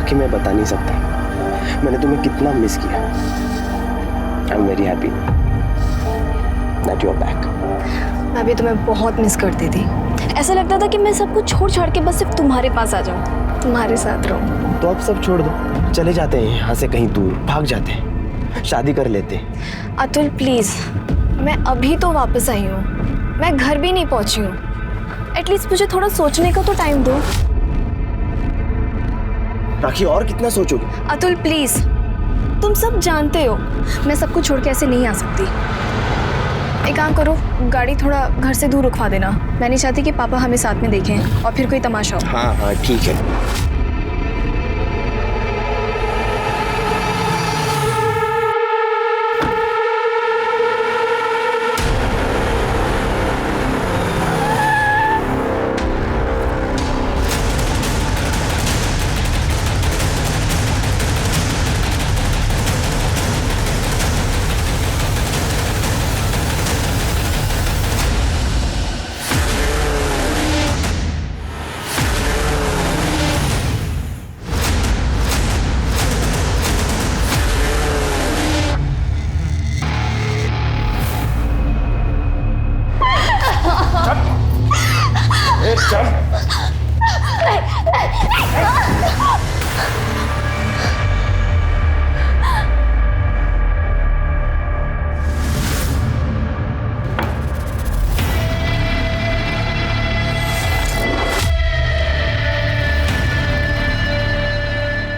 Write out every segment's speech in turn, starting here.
कि मैं बता नहीं सकता मैंने तुम्हें कितना मिस किया। I am very happy that you are back. मैं भी तुम्हें बहुत मिस करती थी। ऐसा लगता था कि मैं सब कुछ छोड़ छाड़ के बस सिर्फ तुम्हारे पास आ जाऊं, तुम्हारे साथ रहूं। तो अब सब छोड़ दो, चले जाते हैं यहाँ से कहीं दूर, भाग जाते हैं, शादी कर लेते हैं। अतुल प्लीज, मैं अभी तो वापस आई हूँ, मैं घर भी नहीं पहुंची हूँ। एटलीस्ट मुझे थोड़ा सोचने का तो टाइम दो। राखी और कितना सोचोगे? अतुल प्लीज, तुम सब जानते हो मैं सब कुछ छोड़ के ऐसे नहीं आ सकती। एक काम करो, गाड़ी थोड़ा घर से दूर रुकवा देना। मैं नहीं चाहती कि पापा हमें साथ में देखें और फिर कोई तमाशा हो। हाँ हाँ ठीक है।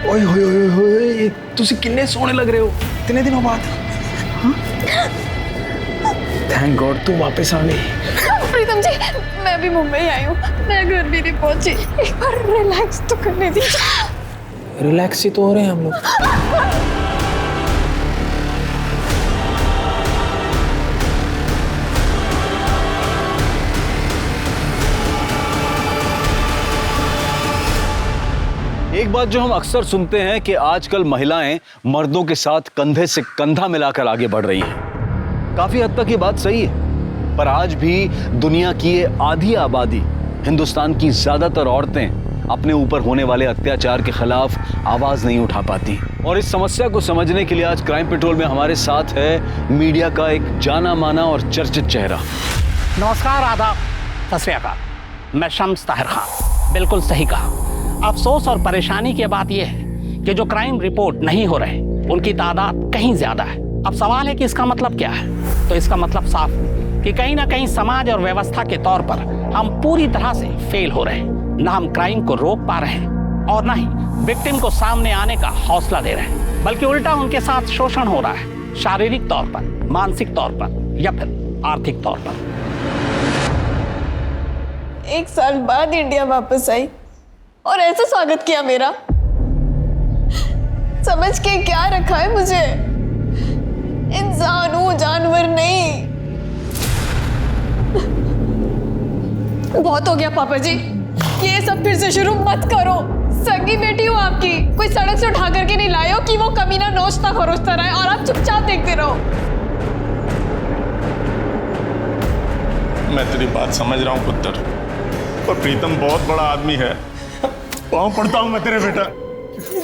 ओए होए होए होए, तुसी किन्ने सोने लग रहे हो इतने दिनों बाद। थैंक गॉड तू वापस आ गई। प्रीतम जी, मैं भी मुंबई आई हूँ, मैं घर भी नहीं पहुंची। एक बार रिलैक्स तो करने दीजिए। रिलैक्स ही तो हो रहे हैं हम लोग। एक बात जो हम अक्सर सुनते हैं कि आजकल महिलाएं मर्दों के साथ कंधे से कंधा मिलाकर आगे बढ़ रही हैं। काफी हद तक ये बात सही है, पर आज भी दुनिया की ये आधी आबादी, हिंदुस्तान की ज्यादातर औरतें अपने ऊपर होने वाले अत्याचार के खिलाफ आवाज नहीं उठा पाती। और इस समस्या को समझने के लिए आज क्राइम पेट्रोल में हमारे साथ है मीडिया का एक जाना माना और चर्चित चेहरा। नमस्कार, आदाब, सत श्री अकाल। मैं शम्स ताहिर खान, बिल्कुल सही कहा। अफसोस और परेशानी की बात यह है कि जो क्राइम रिपोर्ट नहीं हो रहे उनकी तादाद कहीं ज्यादा है। अब सवाल है कि इसका मतलब क्या है? तो इसका मतलब साफ कि कहीं ना कहीं समाज और व्यवस्था के तौर पर हम पूरी तरह से फेल हो रहे हैं। न हम क्राइम को रोक पा रहे हैं और न ही विक्टिम को सामने आने का हौसला दे रहे हैं, बल्कि उल्टा उनके साथ शोषण हो रहा है, शारीरिक तौर पर, मानसिक तौर पर या फिर आर्थिक तौर पर। 1 साल बाद इंडिया वापस आई और ऐसे स्वागत किया मेरा। समझ के क्या रखा है मुझे? इंसान हूं, जानवर नहीं। बहुत हो गया पापा जी, ये सब फिर से शुरू मत करो। सगी बेटी हूं आपकी, कोई सड़क से उठा करके नहीं लाए हो कि वो कमीना नोचता खरोचता रहे और आप चुपचाप देखते रहो। मैं तेरी बात समझ रहा हूं पुत्र, पर प्रीतम बहुत बड़ा आदमी है। पाँव पड़ता हूं मैं तेरे बेटा।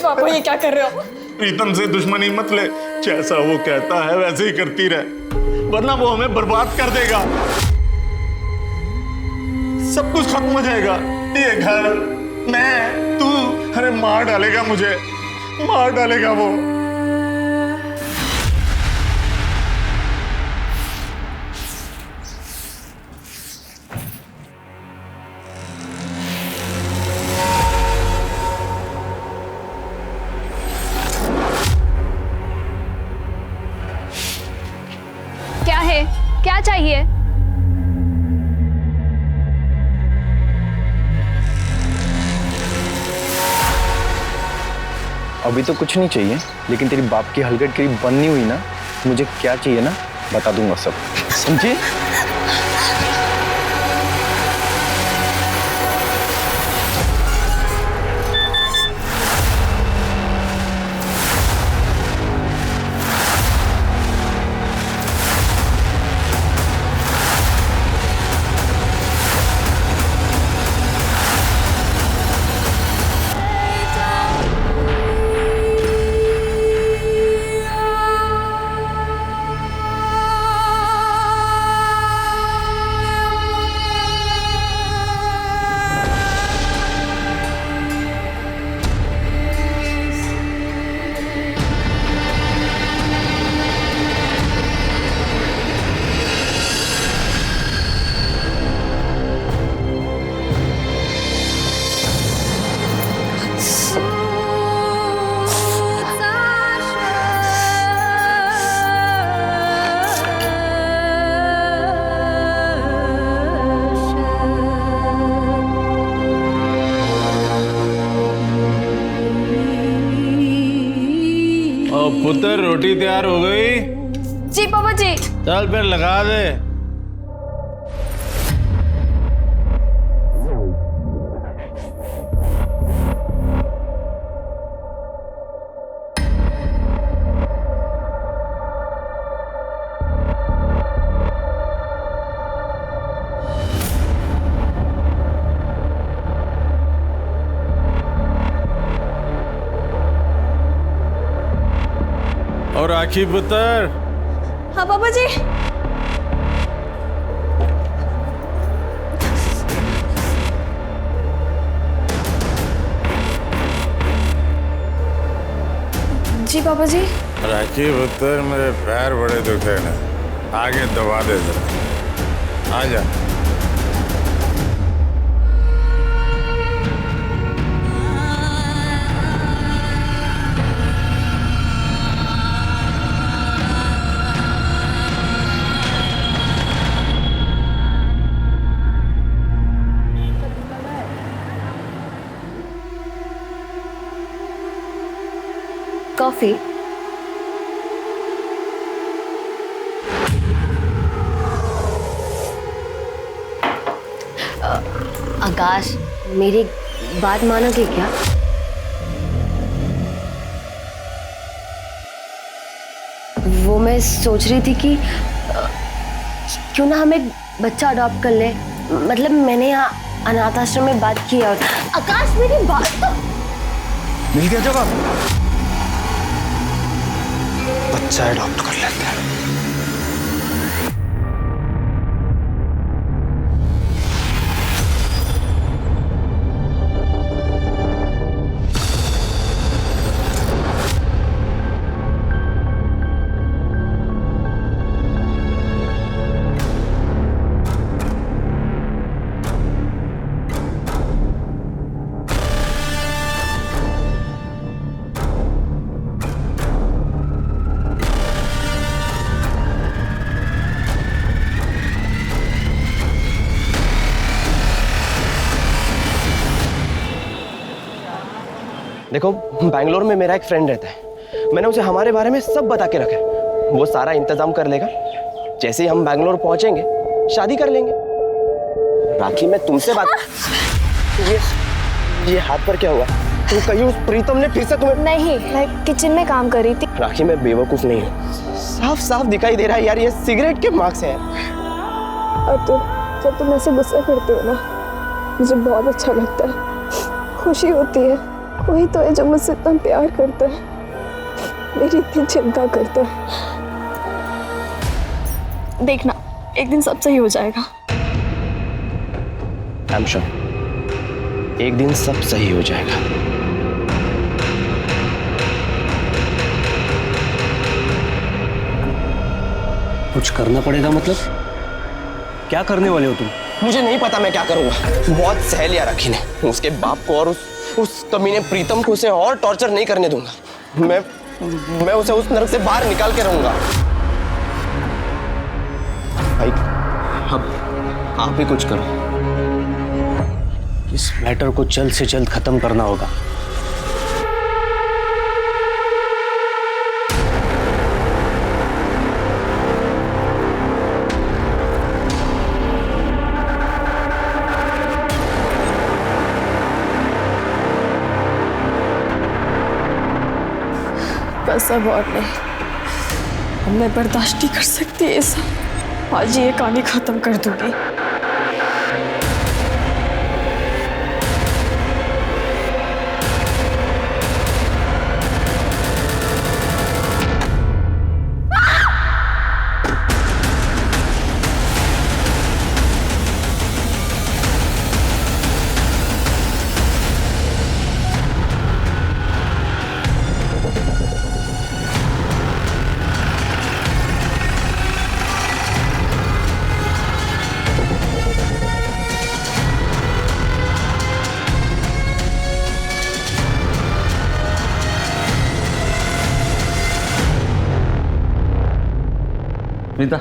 पापा ये क्या कर रहे हो? प्रीतम से दुश्मनी मत ले, जैसा वो कहता है वैसे ही करती रहे, वरना वो हमें बर्बाद कर देगा। सब कुछ खत्म हो जाएगा, ये घर, मैं, तू, अरे मार डालेगा मुझे, मार डालेगा वो। क्या चाहिए? अभी तो कुछ नहीं चाहिए, लेकिन तेरी बाप की हलगट करीब बंद नहीं हुई ना, मुझे क्या चाहिए ना बता दूंगा सब, समझे? पुत्र, रोटी तैयार हो गई? जी पापा जी। चल फिर लगा दे। और राखी पुत्र, हाँ पापा जी। जी पापा जी। राखी पुत्र, मेरे पैर बड़े दुखे हैं, आगे दबा दे जरा। आ जा। कॉफी। आकाश, मेरी बात मानोगे क्या? वो मैं सोच रही थी कि क्यों ना हम एक बच्चा अडॉप्ट कर ले। मतलब मैंने यहाँ अनाथ आश्रम में बात की और आकाश, मेरी बात तो मिल गया जवाब। बच्चा अडॉप्ट कर लेते हैं। देखो, बैंगलोर में मेरा एक फ्रेंड रहता है। मैंने उसे हमारे बारे में सब बता के रखा है। वो सारा इंतजाम कर लेगा। जैसे ही हम बैंगलोर पहुंचेंगे शादी कर लेंगे। राखी, मैं तुमसे बात ये हाथ पर क्या हुआ? तुम कहीं उस प्रीतम ने फिर से तुम्हें? नहीं, मैं किचन में काम कर रही थी। राखी, मैं बेवकूफ नहीं हूँ। साफ साफ दिखाई दे रहा है यार, ये सिगरेट के मार्क्स हैं। और जब तुम ऐसे गुस्सा करते हो ना, मुझे बहुत अच्छा लगता है, खुशी होती है। वही तो है जो मुझसे इतना प्यार करता है, मेरी इतनी चिंता करता है। देखना, एक दिन सब सही हो जाएगा। आई एम श्योर, एक दिन सब सही हो जाएगा। कुछ करना पड़ेगा मतलब? क्या करने वाले हो तुम? मुझे नहीं पता मैं क्या करूंगा। बहुत सह लिया राखी ने। उसके बाप को और उस कमीने प्रीतम को उसे और टॉर्चर नहीं करने दूंगा। मैं उसे उस नरक से बाहर निकाल के रहूंगा। भाई, अब आप ही कुछ करो। इस मैटर को जल्द से जल्द खत्म करना होगा। बस अब और नहीं, अब मैं बर्दाश्त नहीं कर सकती ऐसा। आज ये कहानी खत्म कर दूंगी। रीता,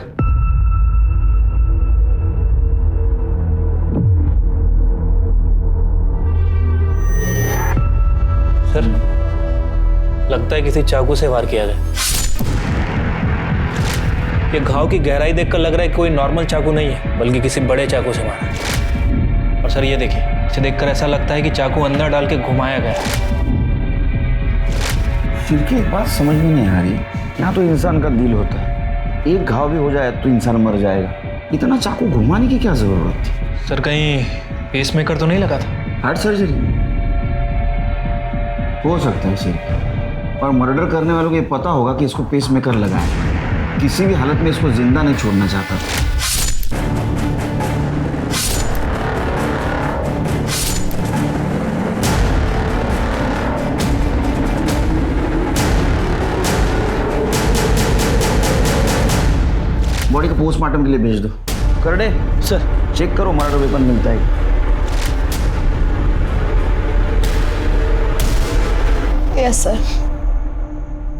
सर, लगता है किसी चाकू से वार किया गया। ये घाव की गहराई देखकर लग रहा है कोई नॉर्मल चाकू नहीं है, बल्कि किसी बड़े चाकू से मारा है। और सर ये देखिए, इसे देखकर ऐसा लगता है कि चाकू अंदर डाल के घुमाया गया है। फिर की एक बात समझ में नहीं आ रही, यहाँ तो इंसान का दिल होता है, एक घाव भी हो जाए तो इंसान मर जाएगा, इतना चाकू घुमाने की क्या जरूरत थी? सर कहीं पेसमेकर तो नहीं लगा था? हार्ट सर्जरी हो सकता है सर, और मर्डर करने वालों को ये पता होगा कि इसको पेसमेकर लगा है, किसी भी हालत में इसको जिंदा नहीं छोड़ना चाहता था। बॉडी को पोस्टमार्टम के लिए भेज दो। कर दे सर। चेक करो मर्डर वेपन मिलता है। यस सर,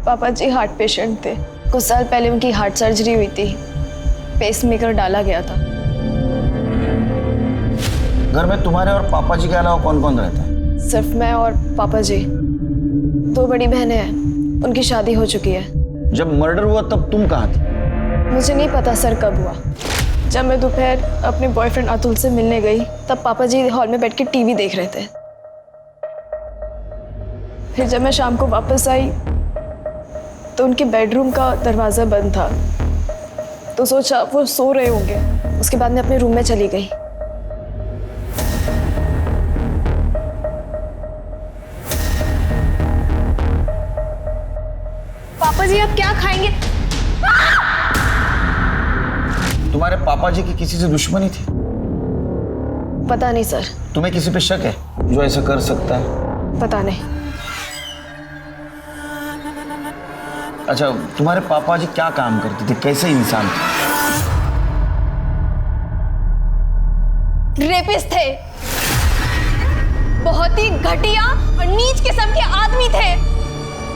पापा जी हार्ट पेशेंट थे। कुछ साल पहले उनकी हार्ट सर्जरी हुई थी, पेसमेकर डाला गया था। घर में तुम्हारे और पापा जी के अलावा कौन कौन रहता है? सिर्फ मैं और पापा जी। 2 बड़ी बहनें हैं, उनकी शादी हो चुकी है। जब मर्डर हुआ तब तुम कहाँ थी? मुझे नहीं पता सर कब हुआ। जब मैं दोपहर अपने बॉयफ्रेंड अतुल से मिलने गई तब पापा जी हॉल में बैठ के टीवी देख रहे थे। फिर जब मैं शाम को वापस आई तो उनके बेडरूम का दरवाज़ा बंद था, तो सोचा वो सो रहे होंगे। उसके बाद मैं अपने रूम में चली गई। पापा जी आप क्या खाएंगे? तुम्हारे पापा जी की किसी से दुश्मनी थी? पता नहीं सर। तुम्हें किसी पे शक है जो ऐसा कर सकता है? पता नहीं। अच्छा, तुम्हारे पापा जी क्या काम करते थे, कैसे इंसान थे? रेपिस्ट थे, बहुत ही घटिया और नीच किस्म के आदमी थे।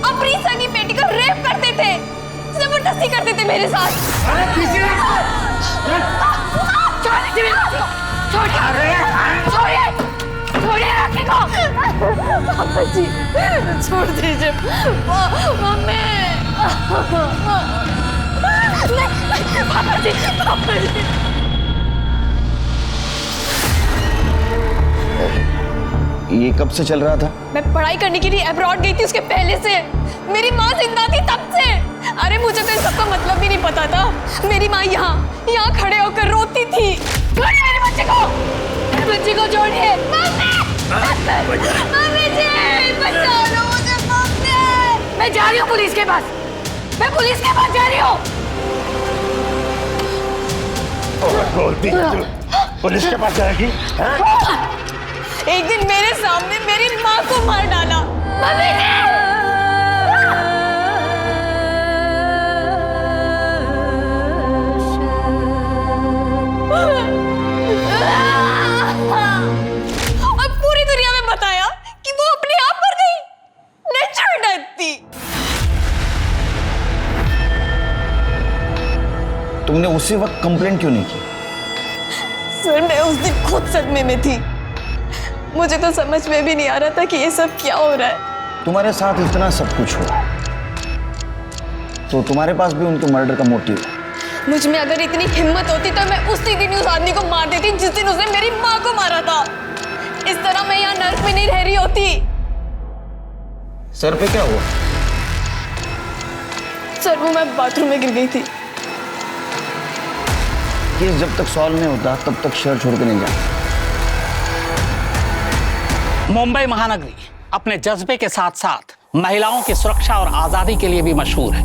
अपनी सगी बेटी को रेप करते थे, जबरदस्ती करते थे मेरे साथ। पापा जी छोड़ दीजिए। मम्मी पापा जी, पापा जी। ये कब से चल रहा था? मैं पढ़ाई करने के लिए अब्रॉड गई थी, उसके पहले से। मेरी माँ जिंदा थी तब से। अरे मुझे तो इन सबका मतलब भी नहीं पता था। मेरी माँ यहाँ खड़े होकर रोती थी। छोड़िए मेरे बच्चे को, मेरे बच्चे को छोड़िए। मम्मी जी बचा लो मुझे, मम्मी। मैं जा रही हूँ पुलिस के पास, मैं पुलिस के पास जा रही हूँ। पुलिस के पास जाएगी? एक दिन मेरे सामने मेरी माँ को मार डाला। मम्मी जी और पूरी दुनिया में बताया कि वो अपने आप मर गई। नेचर डेथ थी। तुमने उसी वक्त कंप्लेंट क्यों नहीं की? सर मैं उस दिन खुद सदमे में थी। मुझे तो समझ में भी नहीं आ रहा था कि ये सब क्या हो रहा है। तुम्हारे साथ इतना सब कुछ हो तो तुम्हारे पास भी उनके मर्डर का मोटिव है। मुझ में अगर इतनी हिम्मत होती तो मैं उसी दिन उस आदमी को मार देती जिस दिन उसने मेरी माँ को मारा था। इस तरह मैं यहाँ नर्क में नहीं रह रही होती। सर पे क्या हुआ? सर वो मैं बाथरूम में गिर गई थी। केस जब तक सॉल्व नहीं होता तब तक शहर छोड़ के नहीं जाता। मुंबई महानगरी अपने जज्बे के साथ साथ महिलाओं की सुरक्षा और आजादी के लिए भी मशहूर है।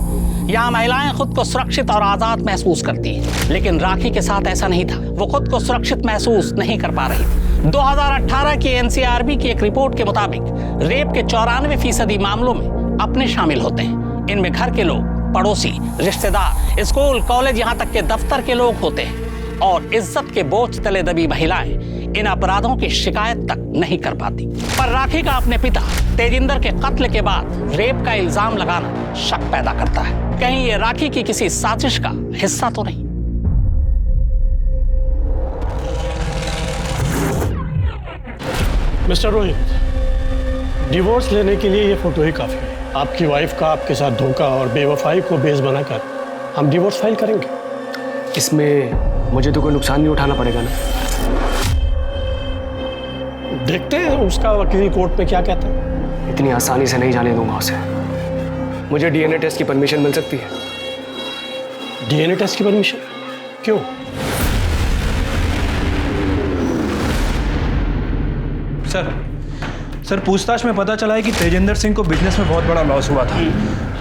यहाँ महिलाएं खुद को सुरक्षित और आजाद महसूस करती हैं, लेकिन राखी के साथ ऐसा नहीं था। वो खुद को सुरक्षित महसूस नहीं कर पा रही थी। 2018 की एनसीआरबी की एक रिपोर्ट के मुताबिक रेप के 94% मामलों में अपने शामिल होते हैं। इनमें घर के लोग, पड़ोसी, रिश्तेदार, स्कूल, कॉलेज, यहाँ तक के दफ्तर के लोग होते हैं। और इज्जत के बोझ तले दबी महिलाएं इन अपराधों की शिकायत तक नहीं कर पाती। पर राखी का अपने पिता तेजिंदर के कत्ल के बाद रेप का इल्जाम लगाना शक पैदा करता है। कहीं ये राखी की किसी साजिश का हिस्सा तो नहीं? मिस्टर रोहित, डिवोर्स लेने के लिए ये फोटो ही काफी है। आपकी वाइफ का आपके साथ धोखा और बेवफाई को बेस बनाकर हम डिवोर्स फाइल करेंगे। इसमें मुझे तो कोई नुकसान नहीं उठाना पड़ेगा ना? देखते हैं उसका वकील कोर्ट में क्या कहता है। इतनी आसानी से नहीं जाने दूंगा उसे। मुझे डीएनए टेस्ट की परमिशन मिल सकती है? डीएनए टेस्ट की परमिशन? क्यों? सर पूछताछ में पता चला है कि तेजिंदर सिंह को बिजनेस में बहुत बड़ा लॉस हुआ था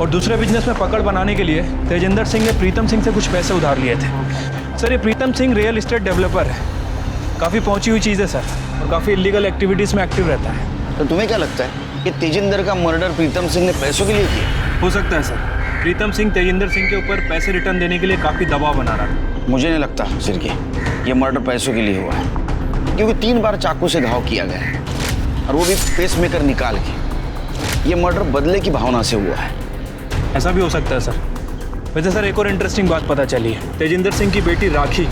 और दूसरे बिजनेस में पकड़ बनाने के लिए तेजिंदर सिंह ने प्रीतम सिंह से कुछ पैसे उधार लिए थे। सर ये Pritam Singh real estate developer है, काफ़ी पहुंची हुई चीज़ है सर, और काफ़ी इलीगल एक्टिविटीज़ में एक्टिव रहता है। तो तुम्हें क्या लगता है कि तेजिंदर का मर्डर प्रीतम सिंह ने पैसों के लिए किया? हो सकता है सर, प्रीतम सिंह तेजिंदर सिंह के ऊपर पैसे रिटर्न देने के लिए काफ़ी दबाव बना रहा था। मुझे नहीं लगता सिरके ये मर्डर पैसों के लिए हुआ है, क्योंकि 3 बार चाकू से घाव किया गया है और वो भी पेसमेकर निकाल के। ये मर्डर बदले की भावना से हुआ है। ऐसा भी हो सकता है सर। वैसे सर एक और इंटरेस्टिंग बात पता चली है, तेजिंदर सिंह की बेटी राखी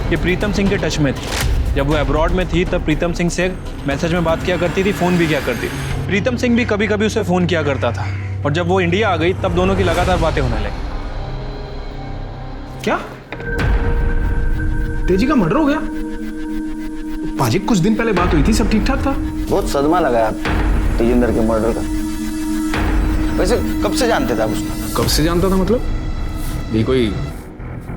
ये प्रीतम सिंह के टच में थी। जब वो अब्रॉड में थी तब प्रीतम सिंह से मैसेज में बात किया करती थी, फ़ोन भी किया करती थी। प्रीतम सिंह भी कभी कभी उसे फ़ोन किया करता था, और जब वो इंडिया आ गई तब दोनों की लगातार बातें होने लगी। क्या तेजी का मर्डर हो गया? पाजी कुछ दिन पहले बात हुई थी, सब ठीक ठाक था। बहुत सदमा लगा है तेजिंदर के मर्डर का। वैसे कब से जानते थे आप उसको? कब से जानता था मतलब? ये कोई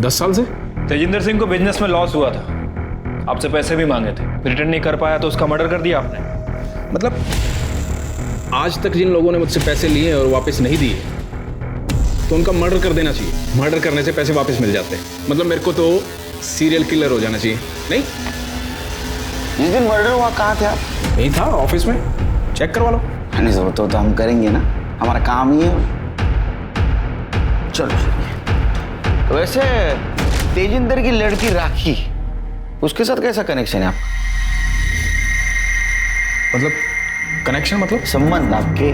10 साल से? तेजिंदर सिंह को बिजनेस में लॉस हुआ था, आपसे पैसे भी मांगे थे, रिटर्न नहीं कर पाया तो उसका मर्डर कर दिया आपने। मतलब आज तक जिन लोगों ने मुझसे पैसे लिए और वापस नहीं दिए तो उनका मर्डर कर देना चाहिए। मर्डर करने से पैसे वापस मिल जाते हैं। मतलब मेरे को तो सीरियल किलर हो जाना चाहिए। नहीं, जिस दिन मर्डर हुआ कहाँ थे आप? नहीं था, ऑफिस में। चेक करवा लो। नहीं जरूरत हो तो हम करेंगे ना, हमारा काम ही है। चलो तो वैसे तेजिंदर की लड़की राखी, उसके साथ कैसा कनेक्शन है आपका? मतलब कनेक्शन मतलब? संबंध आपके?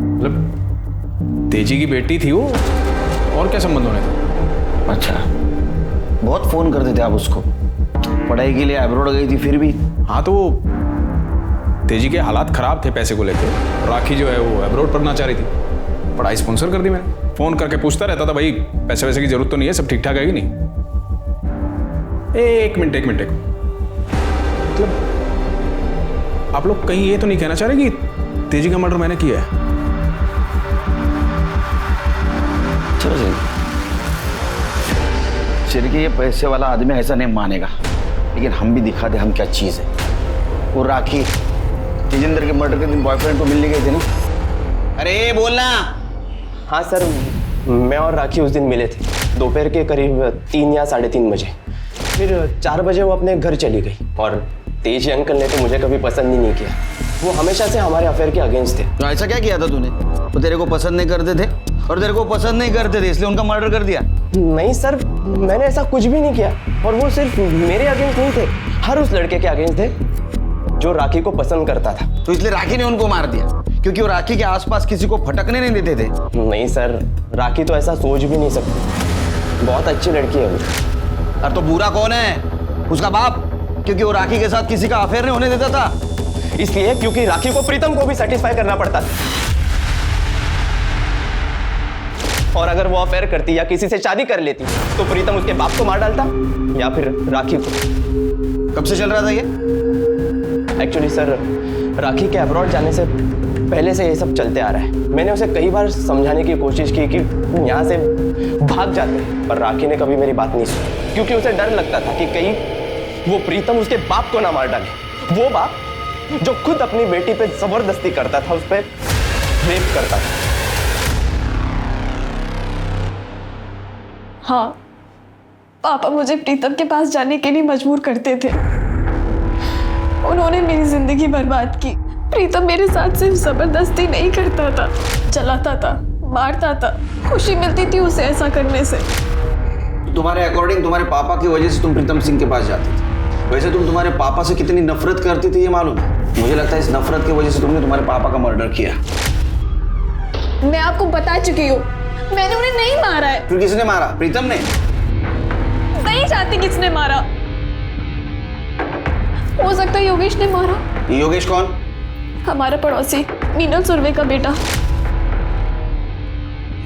मतलब तेजी की बेटी थी वो, और क्या संबंध होने था? अच्छा, बहुत फोन करते थे आप उसको? पढ़ाई के लिए अब्रॉड गई थी फिर भी? हाँ तो तेजी के हालात खराब थे पैसे को लेकर। राखी जो है वो अब्रॉड पढ़ना चाह रही थी, पढ़ाई स्पॉन्सर कर दी मैंने। फोन करके पूछता रहता था, भाई पैसे वैसे की जरूरत तो नहीं है, सब ठीक ठाक है कि नहीं? एक मिनट मतलब आप लोग कहीं ये तो नहीं कहना चाह रहे कि तेजी का मर्डर मैंने किया है? चलो चिरके ये पैसे वाला आदमी ऐसा नहीं मानेगा, लेकिन हम भी दिखा दे हम क्या चीज है। वो राखी तेजिंदर के मर्डर के दिन बॉयफ्रेंड को मिलने गए थे ना? अरे बोलना। हाँ सर, मैं और राखी उस दिन मिले थे दोपहर के करीब 3 या 3:30 बजे। फिर 4 बजे वो अपने घर चली गई। और तेजी अंकल ने तो मुझे कभी पसंद ही नहीं किया, वो हमेशा से हमारे अफेयर के अगेंस्ट थे। तो ऐसा क्या किया था तूने? वो तेरे को पसंद नहीं करते थे और तेरे को पसंद नहीं करते थे इसलिए उनका मर्डर कर दिया? नहीं सर, मैंने ऐसा कुछ भी नहीं किया। और वो सिर्फ मेरे अगेंस्ट नहीं थे, हर उस लड़के के अगेंस्ट थे जो राखी को पसंद करता था। तो इसलिए राखी ने उनको मार दिया क्योंकि वो राखी के आसपास किसी को फटकने नहीं देते थे? नहीं सर, राखी तो ऐसा सोच भी नहीं सकती, बहुत अच्छी लड़की है वो। और तो बुरा कौन है? उसका बाप, क्योंकि वो राखी के साथ किसी का अफेयर नहीं होने देता था। इसलिए क्योंकि राखी को प्रीतम को भी सेटिस्फाई करना पड़ता था, और अगर वो अफेयर करती या किसी से शादी कर लेती तो प्रीतम उसके बाप को मार डालता या फिर राखी को। कब से चल रहा था ये? एक्चुअली सर, राखी के अब्रॉड जाने से पहले से ये सब चलते आ रहा है। मैंने उसे कई बार समझाने की कोशिश की कि यहाँ से भाग जाते, पर राखी ने कभी मेरी बात नहीं सुनी, क्योंकि उसे डर लगता था कि कहीं वो प्रीतम उसके बाप को ना मार डाले। वो बाप जो खुद अपनी बेटी पे जबरदस्ती करता था, उस पर रेप करता था। हाँ, पापा मुझे प्रीतम के पास जाने के लिए मजबूर करते थे। उन्होंने मेरी जिंदगी बर्बाद की। प्रीतम मेरे साथ सिर्फ जबरदस्ती नहीं करता था, चलाता था, मारता था। खुशी मिलती थी उसे ऐसा करने से। तुम्हारे अकॉर्डिंग तुम्हारे पापा की वजह से तुम प्रीतम सिंह के पास जाती थी। वैसे तुम तुम्हारे पापा से कितनी नफरत करती थी ये मालूम है? मुझे लगता है इस नफरत की वजह से तुमने तुम्हारे पापा का मर्डर किया। मैं आपको बता चुकी हूँ, मैंने उन्हें नहीं मारा है। फिर किसने मारा? प्रीतम ने? नहीं जानती किसने मारा। हो सकता है योगेश ने मारा। योगेश कौन? हमारा पड़ोसी मीनल सुरवे का बेटा।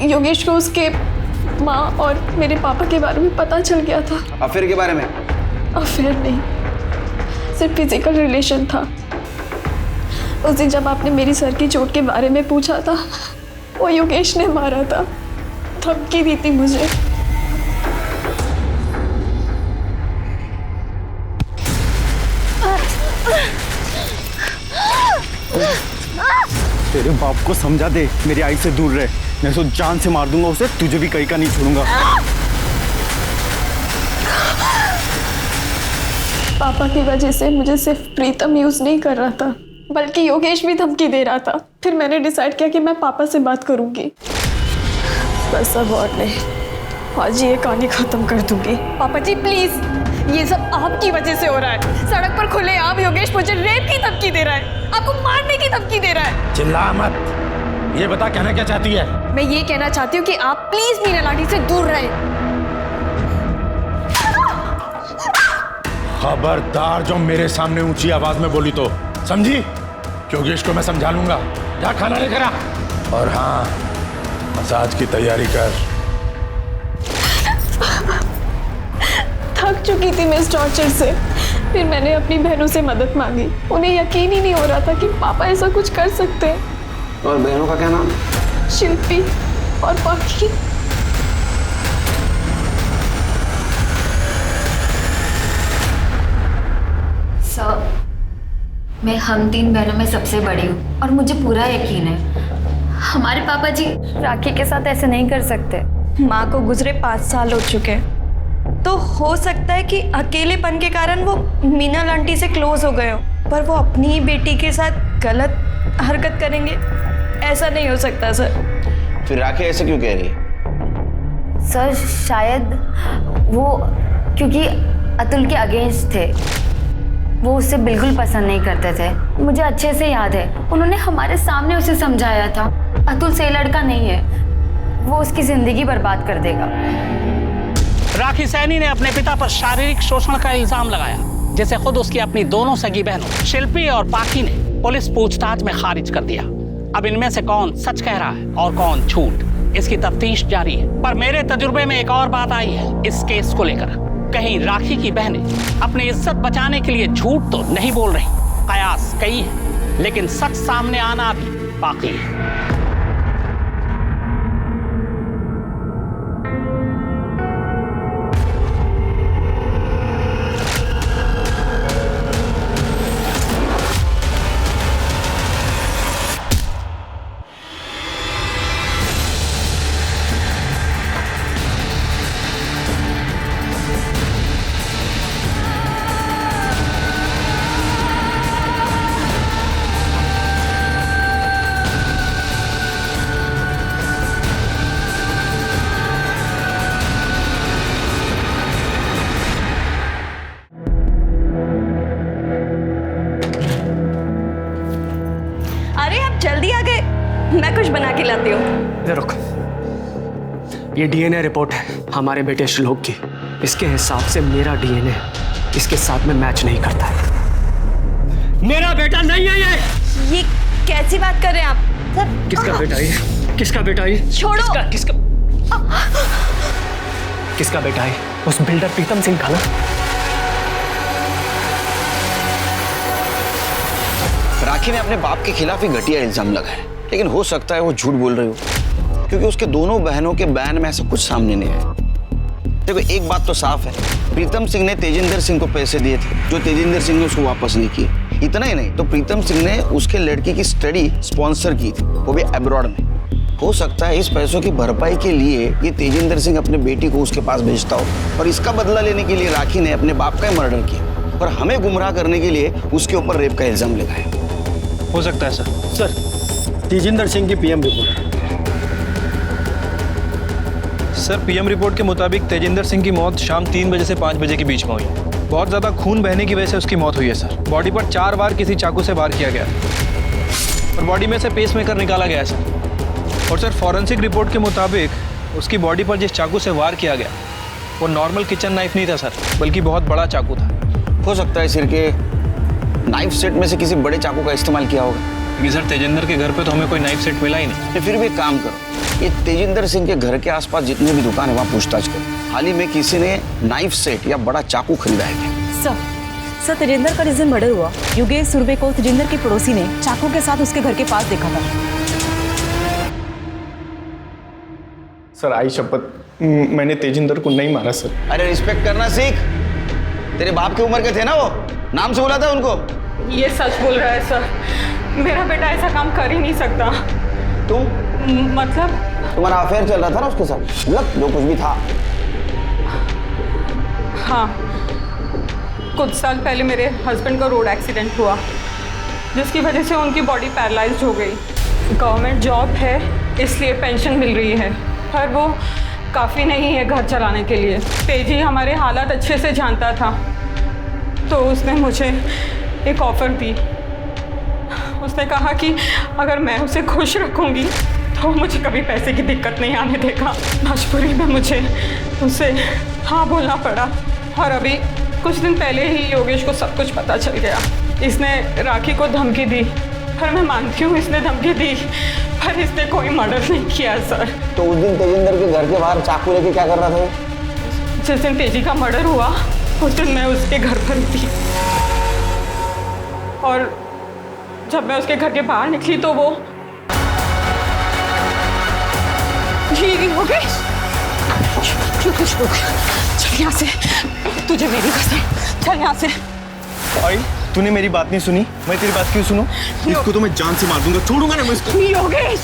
योगेश को उसके माँ और मेरे पापा के बारे में पता चल गया था। अफेयर के बारे में? अफेयर नहीं, सिर्फ फिजिकल रिलेशन था। उस दिन जब आपने मेरी सर की चोट के बारे में पूछा था, वो योगेश ने मारा था, धमकी दी थी मुझे। तेरे बाप को समझा दे, मेरी आई से दूर रहे, मैं तो जान से मार दूंगा उसे, तुझे भी कहीं का नहीं छोड़ूंगा। पापा की वजह से मुझे सिर्फ प्रीतम यूज नहीं कर रहा था, बल्कि योगेश भी धमकी दे रहा था। फिर मैंने डिसाइड किया कि मैं पापा से बात करूंगी। बस अब और नहीं, आज ये कहानी खत्म कर दूंगी। पापा जी प्लीज, ये सब आपकी वजह से हो रहा है। सड़क पर खुलेआम योगेश मुझे रेप की धमकी दे रहा है, आपको मारने की धमकी दे रहा है। चिल्ला मत, ये बता कहना क्या चाहती है? मैं ये कहना चाहती हूँ कि आप प्लीज मीना लाठी से दूर रहें। खबरदार जो मेरे सामने ऊंची आवाज में बोली तो, समझी? योगेश को मैं समझा लूंगा। जा खाना लेकर आ, और हाँ, मसाज की तैयारी कर। थक चुकी थी मैं इस टॉर्चर से। फिर मैंने अपनी बहनों से मदद मांगी। उन्हें यकीन ही नहीं हो रहा था कि पापा ऐसा कुछ कर सकते हैं। और बहनों का क्या नाम? शिल्पी और पाखी। सर, मैं हम 3 बहनों में सबसे बड़ी हूँ और मुझे पूरा यकीन है हमारे पापा जी राखी के साथ ऐसे नहीं कर सकते। माँ को गुजरे 5 साल हो चुके हैं, तो हो सकता है कि अकेलेपन के कारण वो मीना आंटी से क्लोज हो गए हो, पर वो अपनी ही बेटी के साथ गलत हरकत करेंगे, ऐसा नहीं हो सकता सर। फिर राखी ऐसे क्यों कह रही है? सर शायद वो क्योंकि अतुल के अगेंस्ट थे, वो उससे बिल्कुल पसंद नहीं करते थे। मुझे अच्छे से याद है, उन्होंने हमारे सामने उसे समझाया था अतुल सही लड़का नहीं है, वो उसकी जिंदगी बर्बाद कर देगा। राखी सैनी ने अपने पिता पर शारीरिक शोषण का इल्जाम लगाया, जिसे खुद उसकी अपनी दोनों सगी बहनों शिल्पी और पाखी ने पुलिस पूछताछ में खारिज कर दिया। अब इनमें से कौन सच कह रहा है और कौन झूठ, इसकी तफ्तीश जारी है। पर मेरे तजुर्बे में एक और बात आई है इस केस को लेकर। कहीं राखी की बहनें अपनी इज्जत बचाने के लिए झूठ तो नहीं बोल रही। कयास कई है, लेकिन सच सामने आना भी बाकी है। जल्दी आ गए, मैं कुछ बना के लाती हूँ। रुक, ये डीएनए रिपोर्ट है हमारे बेटे श्लोक की। इसके हिसाब से मेरा डीएनए इसके साथ में मैच नहीं करता है। मेरा बेटा नहीं है ये कैसी बात कर रहे हैं आप? किसका बेटा है? किसका बेटा है? छोड़ो। किसका बेटा है? उस बिल्डर प्रीतम सिंह का ना? राखी ने अपने बाप के खिलाफ ही घटिया इल्जाम लगाया, लेकिन हो सकता है वो झूठ बोल रही हो, क्योंकि उसके दोनों बहनों के बयान में ऐसा कुछ सामने नहीं आया। देखो एक बात तो साफ है, प्रीतम सिंह ने तेजिंदर सिंह को पैसे दिए थे, जो तेजिंदर सिंह ने उसको वापस नहीं किए। इतना ही नहीं, तो प्रीतम सिंह ने उसके लड़की की स्टडी स्पॉन्सर की थी, वो भी अब्रॉड में। हो सकता है इस पैसों की भरपाई के लिए ये तेजिंदर सिंह अपने बेटी को उसके पास भेजता हो, और इसका बदला लेने के लिए राखी ने अपने बाप का ही मर्डर किया और हमें गुमराह करने के लिए उसके ऊपर रेप का इल्जाम लगाया। हो सकता है सर। सर, तेजिंदर सिंह की PM report. Sir, PM report के मुताबिक तेजिंदर सिंह की मौत शाम 3 बजे से 5 बजे के बीच में हुई। बहुत ज़्यादा खून बहने की वजह से उसकी मौत हुई है सर। बॉडी पर 4 बार किसी चाकू से वार किया गया और बॉडी में से पेसमेकर निकाला गया है सर। और सर, फॉरेंसिक रिपोर्ट के मुताबिक उसकी बॉडी पर जिस चाकू से वार किया गया वो नॉर्मल किचन नाइफ नहीं था सर, बल्कि बहुत बड़ा चाकू था। हो सकता है सिर के नाइफ सेट में से किसी बड़े चाकू का इस्तेमाल किया होगा। लेकिन सर तेजिंदर के घर पे तो हमें कोई नाइफ सेट मिला ही नहीं। तो फिर भी एक काम करो, ये तेजिंदर सिंह के घर के आसपास जितनी भी दुकान है वहाँ पूछताछ करो। हाल ही में किसी ने नाइफ सेट या बड़ा चाकू खरीदा है क्या? सर तेजिंदर का जिस दिन मर्डर हुआ, योगेश सुरभे को तेजिंदर के पड़ोसी ने चाकू के साथ उसके घर के पास देखा था। सर आई शपथ, मैंने तेजिंदर को नहीं मारा सर। अरे रिस्पेक्ट करना सीख, तेरे बाप की उम्र के थे ना वो, नाम से बुलाता उनको। ये सच बोल रहा है सर, मेरा बेटा ऐसा काम कर ही नहीं सकता। तुम मतलब तुम्हारा अफेयर चल रहा था ना उसके साथ, मतलब जो कुछ भी था। हाँ, कुछ साल पहले मेरे हस्बैंड का रोड एक्सीडेंट हुआ, जिसकी वजह से उनकी बॉडी पैरालाइज्ड हो गई। गवर्नमेंट जॉब है इसलिए पेंशन मिल रही है, पर वो काफ़ी नहीं है घर चलाने के लिए। तेजी हमारे हालात अच्छे से जानता था, तो उसने मुझे एक ऑफ़र दी। उसने कहा कि अगर मैं उसे खुश रखूंगी तो मुझे कभी पैसे की दिक्कत नहीं आने देगा। मजबूरी में मुझे उसे हाँ बोलना पड़ा, और अभी कुछ दिन पहले ही योगेश को सब कुछ पता चल गया। इसने राखी को धमकी दी, पर मैं मानती हूँ इसने धमकी दी, पर इसने कोई मर्डर नहीं किया सर। तो उस दिन तेजिंदर के घर के बाहर चाकू लेके क्या कर रहा था? जिस दिन तेजी का मर्डर हुआ उस दिन मैं उसके घर पर थी, और जब मैं उसके घर के बाहर निकली तो वो योगेश, चल यहाँ से, तुझे मेरी कसम, चल यहाँ से। आई, तूने मेरी बात नहीं सुनी, मैं तेरी बात क्यों सुनूं? इसको तो मैं जान से मार दूंगा, छोड़ूंगा ना मैं इसको। योगेश,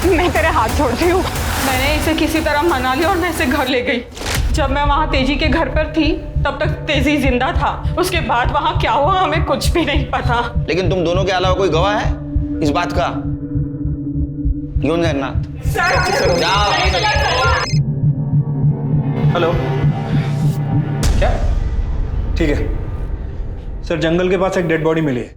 मैं तेरे हाथ छोड़ती हूँ। मैंने इसे किसी तरह मना लिया और मैं इसे घर ले गई। जब मैं वहाँ तेजी के घर पर थी तब तक तेजी जिंदा था, उसके बाद वहाँ क्या हुआ हमें कुछ भी नहीं पता। लेकिन तुम दोनों के अलावा कोई गवाह है इस बात का? क्यों जगन्नाथ? जाओ। हेलो, क्या? ठीक है सर, जंगल के पास एक डेड बॉडी मिली है।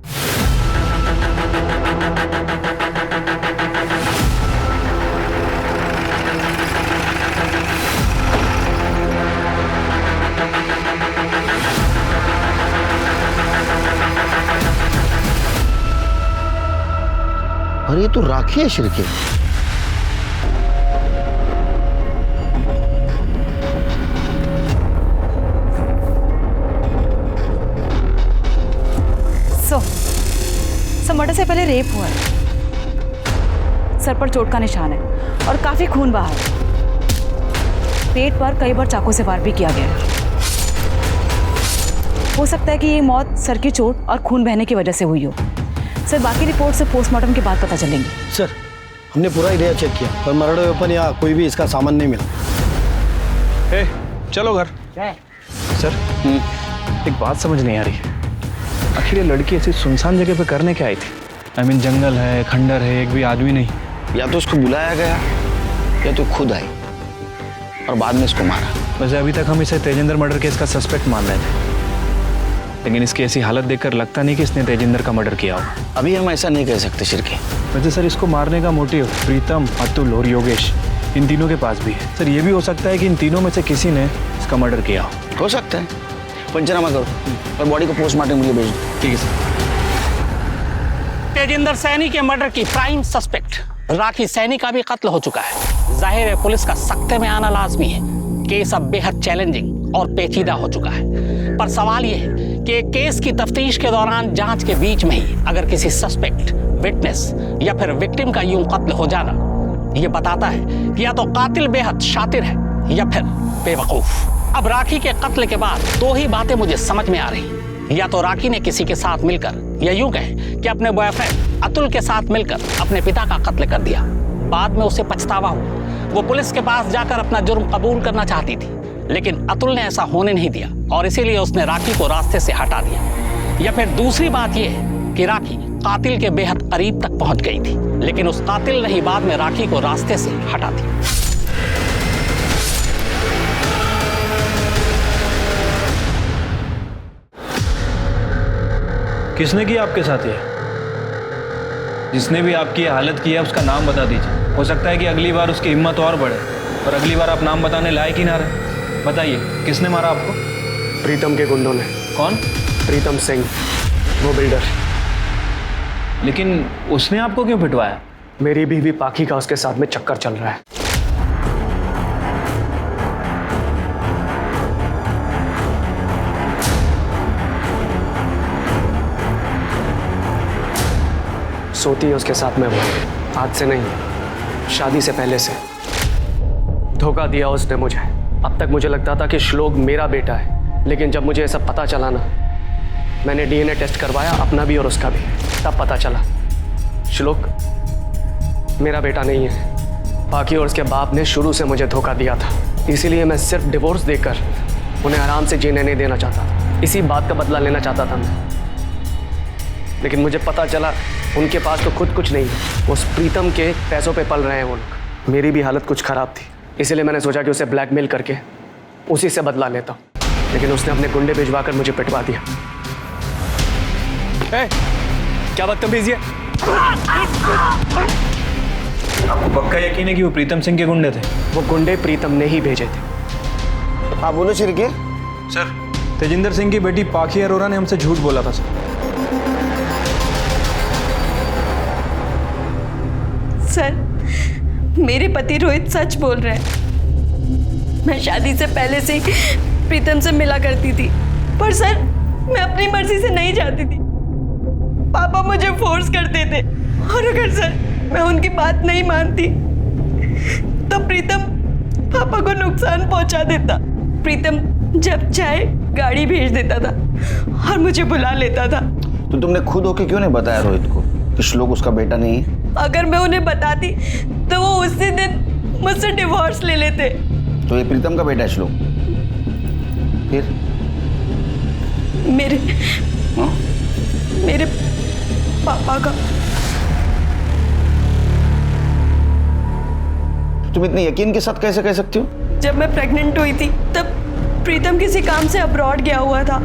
और ये तो राखी है शिरके। सर मर्डर से पहले रेप हुआ है, सर पर चोट का निशान है और काफी खून बहा है। पेट पर कई बार चाकू से वार भी किया गया है। हो सकता है कि ये मौत सर की चोट और खून बहने की वजह से हुई हो। सर बाकी रिपोर्ट से पोस्टमार्टम के बाद पता चलेंगी। सर हमने पूरा एरिया चेक किया पर मर्डर वेपन या कोई भी इसका सामान नहीं मिला। चलो घर। सर एक बात समझ नहीं आ रही, आखिर ये लड़की ऐसी सुनसान जगह पे करने क्या आई थी? I mean, जंगल है, खंडर है, एक भी आदमी नहीं। या तो उसको बुलाया गया या तो खुद आई और बाद में इसको मारा। वैसे अभी तक हम इसे तेजिंदर मर्डर केस का सस्पेक्ट मान रहे थे, लेकिन इसकी ऐसी हालत देखकर लगता नहीं कि इसने तेजिंदर का मर्डर किया होगा। अभी हम ऐसा नहीं कह सकते शिरके। वैसे सर इसको मारने का मोटिव प्रीतम, अतुल और योगेश, इन तीनों के पास भी है। सर ये भी हो सकता है कि इन तीनों में से किसी ने इसका मर्डर किया हो सकता है। पंचनामा करो और बॉडी को पोस्टमार्टम के लिए भेज दो। ठीक है सर। तेजिंदर सैनी के मर्डर की प्राइम सस्पेक्ट राखी सैनी का भी कत्ल हो चुका है। जाहिर है पुलिस का सख्ते में आना लाजमी है। केस अब बेहद चैलेंजिंग और पेचीदा हो चुका है, पर सवाल यह है कि केस की तफ्तीश के दौरान जांच के बीच में ही अगर किसी सस्पेक्ट, विटनेस या फिर विक्टिम का यूं कत्ल हो जाना, यह बताता है कि या तो कातिल बेहद शातिर है या फिर बेवकूफ। अब राखी के कत्ल के बाद दो ही बातें मुझे समझ में आ रही, या तो राखी ने किसी के साथ मिलकर, या यूं कहें कि अपने बॉयफ्रेंड अतुल के साथ मिलकर अपने पिता का कत्ल कर दिया। बाद में उसे पछतावा हुआ, वो पुलिस के पास जाकर अपना जुर्म कबूल करना चाहती थी, लेकिन अतुल ने ऐसा होने नहीं दिया और इसीलिए उसने राखी को रास्ते से हटा दिया। या फिर दूसरी बात यह है कि राखी कातिल के बेहद करीब तक पहुंच गई थी, लेकिन उस कातिल ने ही बाद में राखी को रास्ते से हटा दिया। किसने किया आपके साथ ये? जिसने भी आपकी हालत की है उसका नाम बता दीजिए। हो सकता है कि अगली बार उसकी हिम्मत और बढ़े, और अगली बार आप नाम बताने लायक ही ना रहे। बताइए किसने मारा आपको? प्रीतम के गुंडों ने। कौन? प्रीतम सिंह, वो बिल्डर। लेकिन उसने आपको क्यों पिटवाया? मेरी बीवी पाखी का उसके साथ में चक्कर चल रहा है। सोती है उसके साथ में वो, आज से नहीं, शादी से पहले से। धोखा दिया उसने मुझे। अब तक मुझे लगता था कि श्लोक मेरा बेटा है, लेकिन जब मुझे ये सब पता चला ना, मैंने डीएनए टेस्ट करवाया, अपना भी और उसका भी, तब पता चला श्लोक मेरा बेटा नहीं है। पाखी और उसके बाप ने शुरू से मुझे धोखा दिया था, इसीलिए मैं सिर्फ डिवोर्स देकर उन्हें आराम से जीने नहीं देना चाहता था। इसी बात का बदला लेना चाहता था मैं। लेकिन मुझे पता चला उनके पास तो खुद कुछ नहीं है, उस प्रीतम के पैसों पे पल रहे हैं वो लोग। मेरी भी हालत कुछ खराब थी, इसीलिए मैंने सोचा कि उसे ब्लैकमेल करके उसी से बदला लेता हूँ। लेकिन उसने अपने गुंडे भिजवाकर मुझे पिटवा दिया। क्या बदतमीजी है? आपको पक्का यकीन है कि वो प्रीतम सिंह के गुंडे थे? वो गुंडे प्रीतम ने ही भेजे थे। हाँ बोलो चिरके। सर, तेजिंदर सिंह की बेटी पाखी अरोरा ने हमसे झूठ बोला था सर। सर, मेरे पति रोहित सच बोल रहे हैं। मैं शादी से पहले से ही प्रीतम से मिला करती थी, पर सर मैं अपनी मर्जी से नहीं जाती थी। पापा मुझे फोर्स करते थे, और अगर सर मैं उनकी बात नहीं मानती तो प्रीतम पापा को नुकसान पहुंचा देता। प्रीतम जब चाहे गाड़ी भेज देता था और मुझे बुला लेता था। तो तुमने खुद होके क्यों नहीं बताया रोहित को कि श्लोक उसका बेटा नहीं है? अगर मैं उन्हें बताती तो वो उसी दिन मुझसे डिवोर्स ले लेते। तो ये प्रीतम का बेटा है श्लोक? फिर मेरे पापा का। तुम इतने यकीन के साथ कैसे कह सकती हो? जब मैं प्रेग्नेंट हुई थी तब प्रीतम किसी काम से अब्रॉड गया हुआ था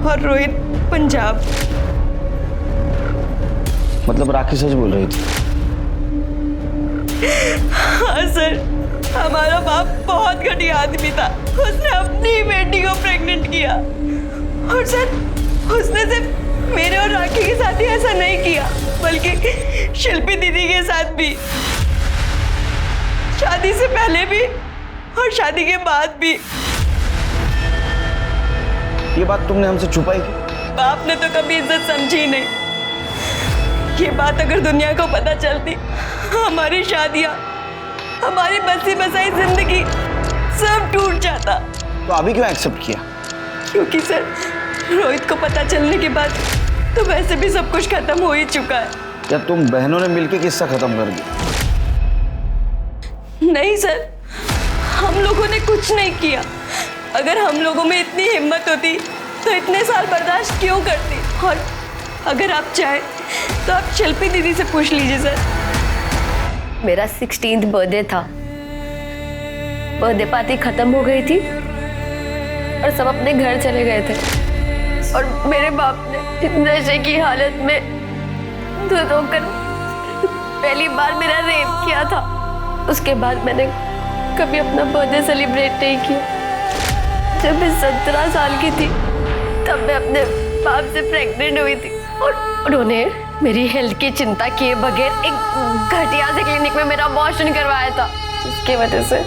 और रोहित पंजाब। मतलब राखी सच बोल रही थी? हाँ सर, हमारा बाप बहुत घटिया आदमी था। उसने अपनी ही बेटी को प्रेग्नेंट किया, और सर उसने सिर्फ मेरे और राखी के साथ ही ऐसा नहीं किया, बल्कि शिल्पी दीदी के साथ भी, शादी से पहले भी और शादी के बाद भी। ये बात तुमने हमसे छुपाई क्यों? बाप ने तो कभी इज्जत समझी ही नहीं। ये बात अगर दुनिया को पता चलती, हमारी शादियां, हमारी बसी बसाई जिंदगी सब टूट जाता। तो अभी क्यों एक्सेप्ट किया? क्योंकि सर रोहित को पता चलने के बाद तो वैसे भी सब कुछ खत्म हो ही चुका है। या तुम बहनों ने मिलकर किस्सा खत्म कर दिया? नहीं सर, हम लोगों ने कुछ नहीं किया। अगर हम लोगों में इतनी हिम्मत होती तो इतने साल बर्दाश्त क्यों करती? और अगर आप चाहे तो आप शिल्पी दीदी से पूछ लीजिए सर। मेरा 16th बर्थडे था। बर्थडे पार्टी खत्म हो गई थी और सब अपने घर चले गए थे, और मेरे बाप ने नशे की हालत में दूध होकर पहली बार मेरा रेप किया था। उसके बाद मैंने कभी अपना बर्थडे सेलिब्रेट नहीं किया। जब मैं 17 साल की थी तब मैं अपने बाप से प्रेग्नेंट हुई थी, और उन्होंने मेरी हेल्थ की चिंता किए बगैर एक घटिया से क्लिनिक में मेरा अबॉर्शन करवाया था, जिसकी वजह से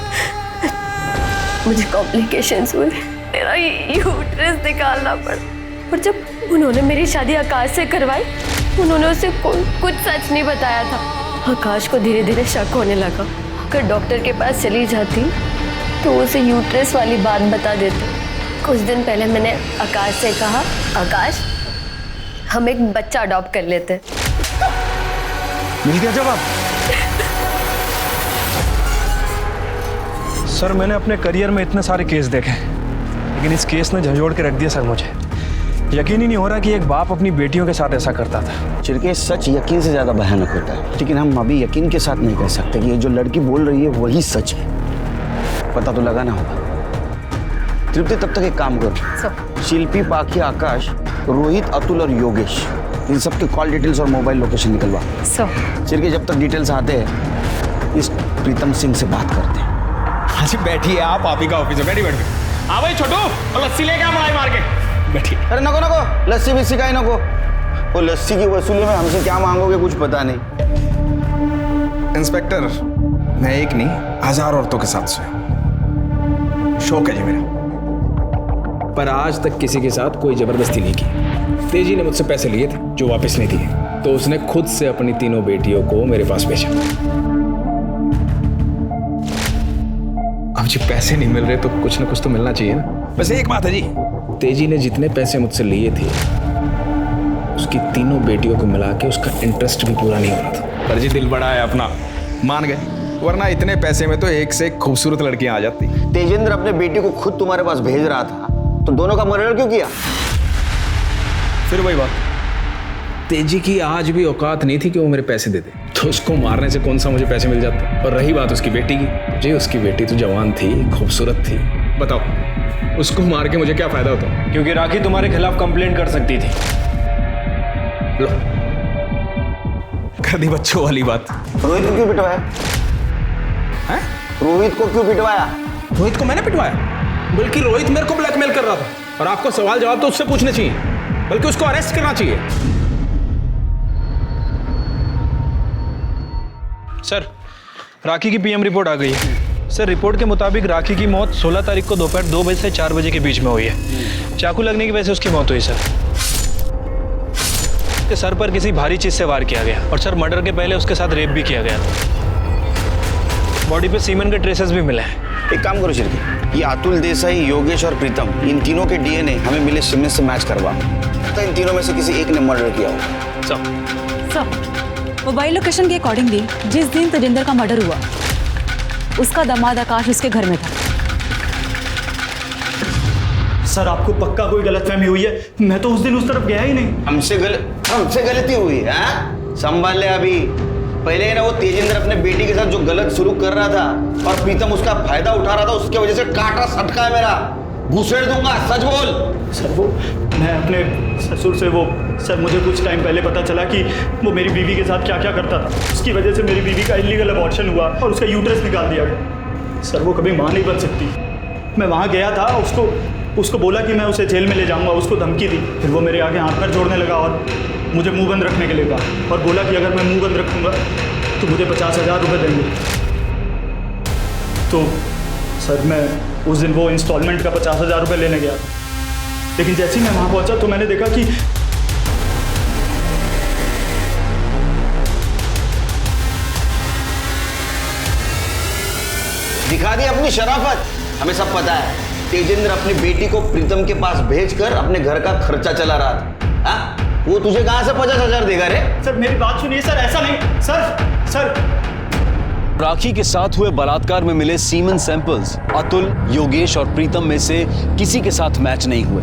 मुझे कॉम्प्लिकेशंस हुए। मेरा यूट्रस निकालना पड़ा। और जब उन्होंने मेरी शादी आकाश से करवाई, उन्होंने उसे कुछ सच नहीं बताया था। आकाश को धीरे धीरे शक होने लगा। अगर डॉक्टर के पास चली जाती तो उसे यूट्रस वाली बात बता देते। कुछ दिन पहले मैंने आकाश से कहा, आकाश हम एक बच्चा अडॉप्ट कर लेते। मिल गया जवाब? सर, मैंने अपने करियर में इतने सारे केस देखे, लेकिन इस केस ने झंझोड़ के रख दिया सर। मुझे यकीन ही नहीं हो रहा कि एक बाप अपनी बेटियों के साथ ऐसा करता था। चिरके, सच यकीन से ज्यादा भयानक होता है, लेकिन हम अभी यकीन के साथ नहीं कह सकते कि ये जो लड़की बोल रही है वही सच है। पता तो लगाना होगा। तृप्ति, तब तक एक काम कर, शिल्पी, पाखी, आकाश, रोहित, अतुल और योगेश, इन सबके कॉल डिटेल्स और मोबाइल लोकेशन निकलवा। चिरके, जब तक डिटेल्स आते हैं इस प्रीतम सिंह से बात करते हैं। हाँ जी, बैठिए आप ही का ऑफिस है, बैठिए। हाँ भाई छोटू, और लस्सी लेके आ मलाई मार के। बैठिए। अरे नको नको, लस्सी बिस्सी का ही नको। वो लस्सी की वसूली में हमसे क्या मांगोगे कुछ पता नहीं। इंस्पेक्टर, मैं एक नहीं 1000 औरतों के साथ सोया, शौक है जी मेरा, पर आज तक किसी के साथ कोई जबरदस्ती नहीं की। तेजी ने मुझसे पैसे लिए थे जो वापस नहीं दिए, तो उसने खुद से अपनी तीनों बेटियों को मेरे पास भेजा। अब जी पैसे नहीं मिल रहे तो कुछ ना कुछ तो मिलना चाहिए ना। बस एक बात है जी, तेजी ने जितने पैसे मुझसे लिए थे उसकी तीनों बेटियों को मिला के उसका इंटरेस्ट भी पूरा नहीं हो रहा था। पर जी दिल बड़ा है अपना, मान गए, वरना इतने पैसे में तो एक से एक खूबसूरत लड़कियां आ जाती। तेजेंद्र अपने बेटी को खुद तुम्हारे पास भेज रहा था, तो दोनों का मर्डर क्यों किया? फिर वही बात, तेजी की आज भी औकात नहीं थी कि वो मेरे पैसे दे दे, तो उसको मारने से कौन सा मुझे पैसे मिल जाते। और रही बात उसकी बेटी की, जी उसकी बेटी तो जवान थी, खूबसूरत थी, बताओ उसको मार के मुझे क्या फायदा होता? क्योंकि राखी तुम्हारे खिलाफ कंप्लेंट कर सकती थी। लो कर दी बच्चों वाली बात। रोहित को क्यों पिटवाया? हैं? रोहित को क्यों पिटवाया? रोहित को मैंने पिटवाया? बल्कि रोहित मेरे को ब्लैकमेल कर रहा था, और आपको सवाल जवाब तो उससे पूछने चाहिए, बल्कि उसको अरेस्ट करना चाहिए। सर, राखी की पीएम रिपोर्ट आ गई है। सर, रिपोर्ट के मुताबिक राखी की मौत 16 तारीख को दोपहर 2 बजे से 4 बजे के बीच में हुई है। चाकू लगने की वजह से उसकी मौत हुई सर। उसके सर पर किसी भारी चीज से वार किया गया, और सर मर्डर के पहले उसके साथ रेप भी किया गया था। बॉडी पे सीमेंट के ट्रेसेस भी मिले हैं। एक काम करो शिरकी, ये अतुल देसाई, योगेश और प्रीतम, इन तीनों के डीएनए हमें मिले सीमेंट से मैच करवा, तो इन तीनों में से किसी एक ने मर्डर किया होगा। सर, मोबाइल लोकेशन के अकॉर्डिंगली जिस दिन तेजिंदर का मर्डर हुआ उसका दामाद आकाश उसके घर में था। सर, आपको पक्का कोई गलतफहमी हुई है? मैं तो उस दिन उस तरफ गया ही नहीं। हमसे गलती हुई है? संभाल ले अभी। पहले ना वो तेजिंदर अपने बेटी के साथ जो गलत सलूक कर रहा था और प्रीतम उसका फायदा उठा रहा था, उसके वजह से काटा सटका है मेरा, भूसेड़ दूंगा। सच बोल। सर, वो मैं अपने ससुर से सर मुझे कुछ टाइम पहले पता चला कि वो मेरी बीवी के साथ क्या क्या करता था। उसकी वजह से मेरी बीवी का इलीगल अबॉर्शन हुआ और उसका यूट्रस निकाल दिया गया। सर, वो कभी मां नहीं बन सकती। मैं वहाँ गया था, उसको बोला कि मैं उसे जेल में ले जाऊंगा, उसको धमकी दी। फिर वो मेरे आगे हाथ पैर जोड़ने लगा और मुझे मुंह बंद रखने के लिए कहा, और बोला कि अगर मैं मुंह बंद रखूंगा तो मुझे 50,000 रुपये देंगे। तो सर, मैं उस दिन वो इंस्टॉलमेंट का 50,000 रुपये लेने गया, लेकिन जैसे ही मैं वहाँ पहुँचा तो मैंने देखा कि दिखा दी अपनी शराफत। हमें सब पता है तेजिंदर अपनी बेटी को प्रीतम के पास भेजकर अपने घर का खर्चा चला रहा था। हाँ? वो तुझे कहां से 50,000 देगा रे? सर, मेरी बात सुनिए सर, ऐसा नहीं। सर राखी के साथ हुए बलात्कार में मिले सीमेन सैंपल्स अतुल, योगेश और प्रीतम में से किसी के साथ मैच नहीं हुए।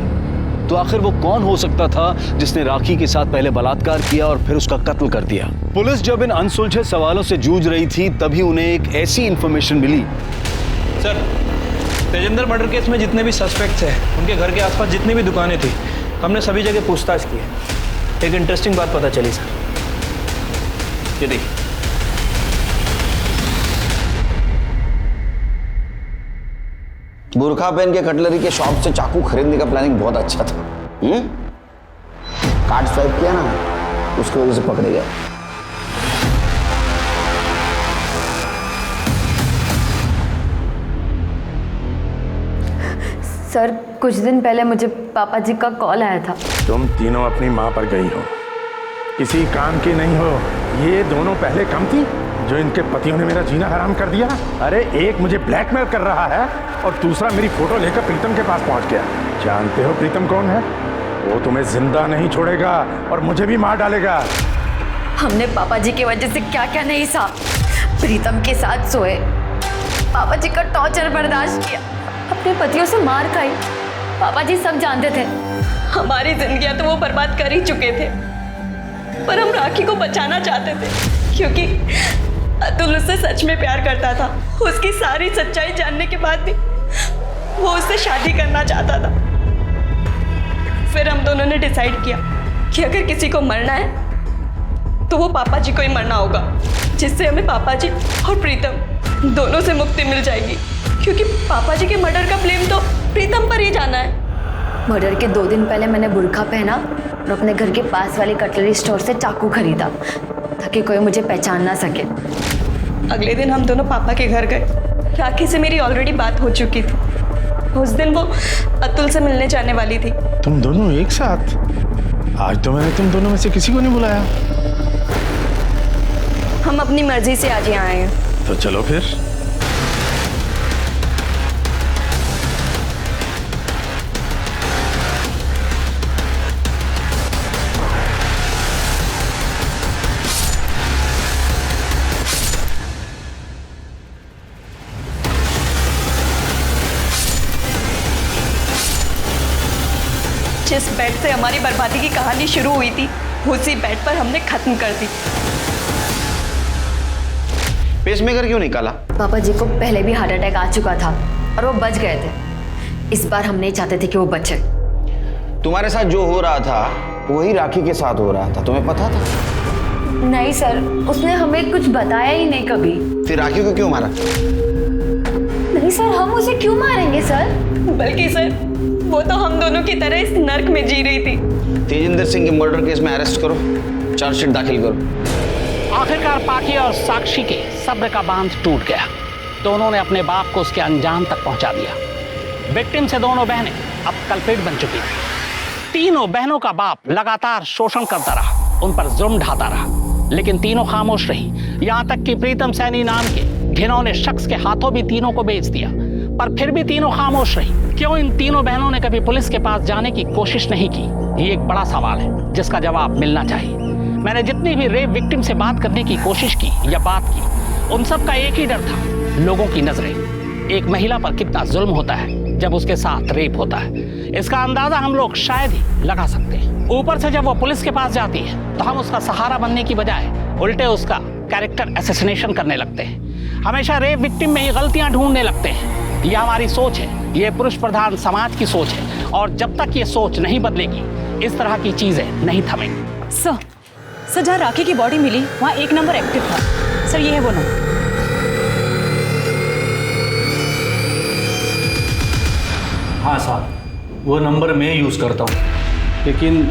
तो आखिर वो कौन हो सकता था जिसने राखी के साथ पहले बलात्कार किया और फिर उसका कत्ल कर दिया? पुलिस जब इन अनसुलझे सवालों से जूझ रही थी तभी उन्हें एक ऐसी इंफॉर्मेशन मिली। सर, तेजिंदर मर्डर केस में जितने भी सस्पेक्ट्स हैं, उनके घर के आसपास जितनी भी दुकानें थी, हमने सभी जगह पूछताछ की है। एक इंटरेस्टिंग बात पता चली सर, ये देखिए। बुरखा पहन के कटलरी के शॉप से चाकू खरीदने का प्लानिंग बहुत अच्छा था। कार्ड स्वाइप किया ना, उसकी वजह से पकड़े गए। सर, कुछ दिन पहले मुझे पापा जी का कॉल आया था। तुम तीनों अपनी माँ पर गई हो, किसी काम की नहीं हो। ये दोनों पहले कम थी जो इनके पतियों ने मेरा जीना हराम कर दिया। अरे एक मुझे ब्लैकमेल कर रहा है और दूसरा मेरी फोटो लेकर प्रीतम के पास पहुंच गया। जानते हो प्रीतम कौन है? वो तुम्हें जिंदा नहीं छोड़ेगा और मुझे भी मार डालेगा। हमने पापा जी की वजह से क्या क्या नहीं सहा। प्रीतम के साथ सोए, पापा जी का टॉर्चर बर्दाश्त किया, अपने पतियों से मार खाई। पापा जी सब जानते थे। हमारी जिंदगियां तो वो बर्बाद कर ही चुके थे, पर हम राखी को बचाना चाहते थे क्योंकि अतुल उससे सच में प्यार करता था। उसकी सारी सच्चाई जानने के बाद भी वो उससे शादी करना चाहता था। फिर हम दोनों ने डिसाइड किया कि अगर किसी को मरना है तो वो पापा जी को ही मरना होगा, जिससे हमें पापा जी और प्रीतम दोनों से मुक्ति मिल जाएगी, क्योंकि पापा जी के मर्डर का ब्लेम तो प्रीतम पर ही जाना है। मर्डर के 2 दिन पहले मैंने बुर्का पहना और अपने घर के पास वाली कटलरी स्टोर से चाकू खरीदा ताकि कोई मुझे पहचान ना सके। अगले दिन हम दोनों पापा के घर गए। राखी से मेरी ऑलरेडी बात हो चुकी थी। उस दिन वो अतुल से मिलने जाने वाली थी। तुम दोनों एक साथ? आज तो मैंने तुम दोनों में से किसी को नहीं बुलाया। हम अपनी मर्जी से आज यहाँ आए हैं। तो चलो फिर। जिस बेड से हमारी बर्बादी की कहानी शुरू हुई थी उसी बेड पर हमने खत्म कर दी। पेसमेकर क्यों निकाला? पापा जी को पहले भी हार्ट अटैक आ चुका था और वो बच गए थे। इस बार हम नहीं चाहते थे कि वो बचे। तुम्हारे साथ जो हो रहा था वही राखी के साथ हो रहा था, तुम्हें पता था? नहीं सर, उसने हमें कुछ बताया ही नहीं कभी। फिर राखी को क्यों मारा? नहीं सर, हम उसे क्यों मारेंगे सर? बल्कि सर वो तो हम दोनों की तरह इस नर्क में जी रही थी। तेजिंदर सिंह के मर्डर केस में अरेस्ट करो, चार्जशीट दाखिल करो। आखिरकार पाकी और साक्षी के सब्र का बांध टूट गया। दोनों ने अपने बाप को उसके अंजाम तक पहुंचा दिया। विक्टिम से दोनों बहनें अब कल्प्रिट बन चुकी थी। तीनों बहनों का बाप लगातार शोषण करता रहा, उन पर जुर्म ढाता रहा, लेकिन तीनों खामोश रही। यहां तक कि प्रीतम सैनी नाम के घिनौने शख्स के हाथों भी तीनों को बेच दिया, पर फिर भी तीनों खामोश रही। क्यों इन तीनों बहनों ने कभी पुलिस के पास जाने की कोशिश नहीं की? ये एक बड़ा सवाल है जिसका जवाब मिलना चाहिए। मैंने जितनी भी रेप विक्टिम से बात करने की कोशिश की या बात की, उन सब का एक ही डर था, लोगों की नजरें। एक महिला पर कितना जुल्म होता है जब उसके साथ रेप होता है, इसका अंदाजा हम लोग शायद ही लगा सकते हैं। ऊपर से जब वो पुलिस के पास जाती है तो हम उसका सहारा बनने की बजाय उल्टे उसका कैरेक्टर असैसिनेशन करने लगते हैं। हमेशा रेप विक्टिम में ही गलतियां ढूंढने लगते हैं। यह हमारी सोच है, ये पुरुष प्रधान समाज की सोच है, और जब तक ये सोच नहीं बदलेगी इस तरह की चीजें नहीं थमेंगी। सर जहाँ राखी की बॉडी मिली वहाँ 1 नंबर एक्टिव था। सर ये है वो नंबर। हाँ साहब, वो नंबर मैं यूज़ करता हूँ, लेकिन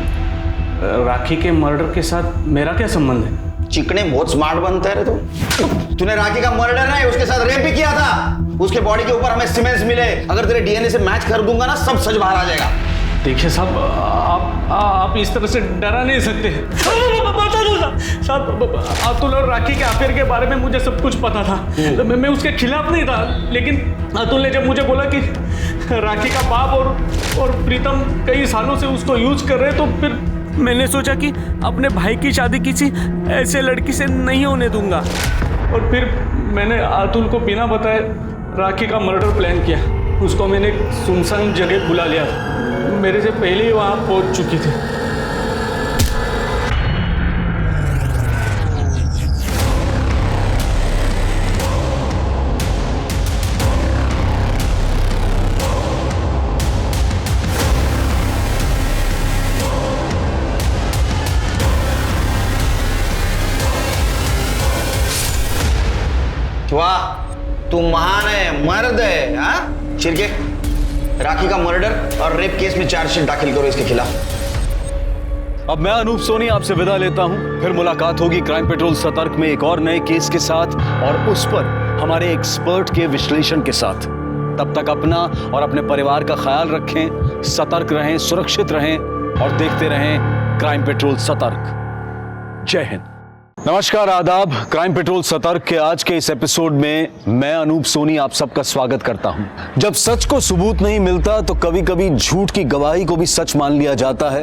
राखी के मर्डर के साथ मेरा क्या संबंध है? चिकने बहुत स्मार्ट बनता है रे तू। तूने राखी का मर्डर नहीं, उसके साथ रेप भी किया था। उसके बॉडी के ऊपर हमें सीमेंट्स मिले। अगर तेरे डीएनए से मैच कर दूंगा ना, सब सच बाहर आ जाएगा। देखिए साहब, आप इस तरह से डरा नहीं सकते। बता दो साहब, अतुल और राखी के अफेयर के बारे में मुझे सब कुछ पता था। मैं उसके खिलाफ नहीं था, लेकिन अतुल ने जब मुझे बोला कि राखी का बाप और प्रीतम कई सालों से उसको यूज कर रहे, तो फिर मैंने सोचा कि अपने भाई की शादी किसी ऐसे लड़की से नहीं होने दूंगा। और फिर मैंने अतुल को बिना बताए राखी का मर्डर प्लान किया। उसको मैंने एक सुनसान जगह बुला लिया था, मेरे से पहले ही वहाँ पहुँच चुकी थी। वाह, तू महान है, मर्द है। हाँ शिरके, राखी का मर्डर और रेप केस में चार्जशीट दाखिल करो इसके खिलाफ। अब मैं अनूप सोनी आपसे विदा लेता हूं। फिर मुलाकात होगी क्राइम पेट्रोल सतर्क में एक और नए केस के साथ और उस पर हमारे एक्सपर्ट के विश्लेषण के साथ। तब तक अपना और अपने परिवार का ख्याल रखें, सतर्क रहें, सुरक्षित रहें और देखते रहें क्राइम पेट्रोल सतर्क। जय हिंद। नमस्कार, आदाब। क्राइम पेट्रोल सतर्क के आज के इस एपिसोड में मैं अनूप सोनी आप सबका स्वागत करता हूं। जब सच को सबूत नहीं मिलता तो कभी कभी झूठ की गवाही को भी सच मान लिया जाता है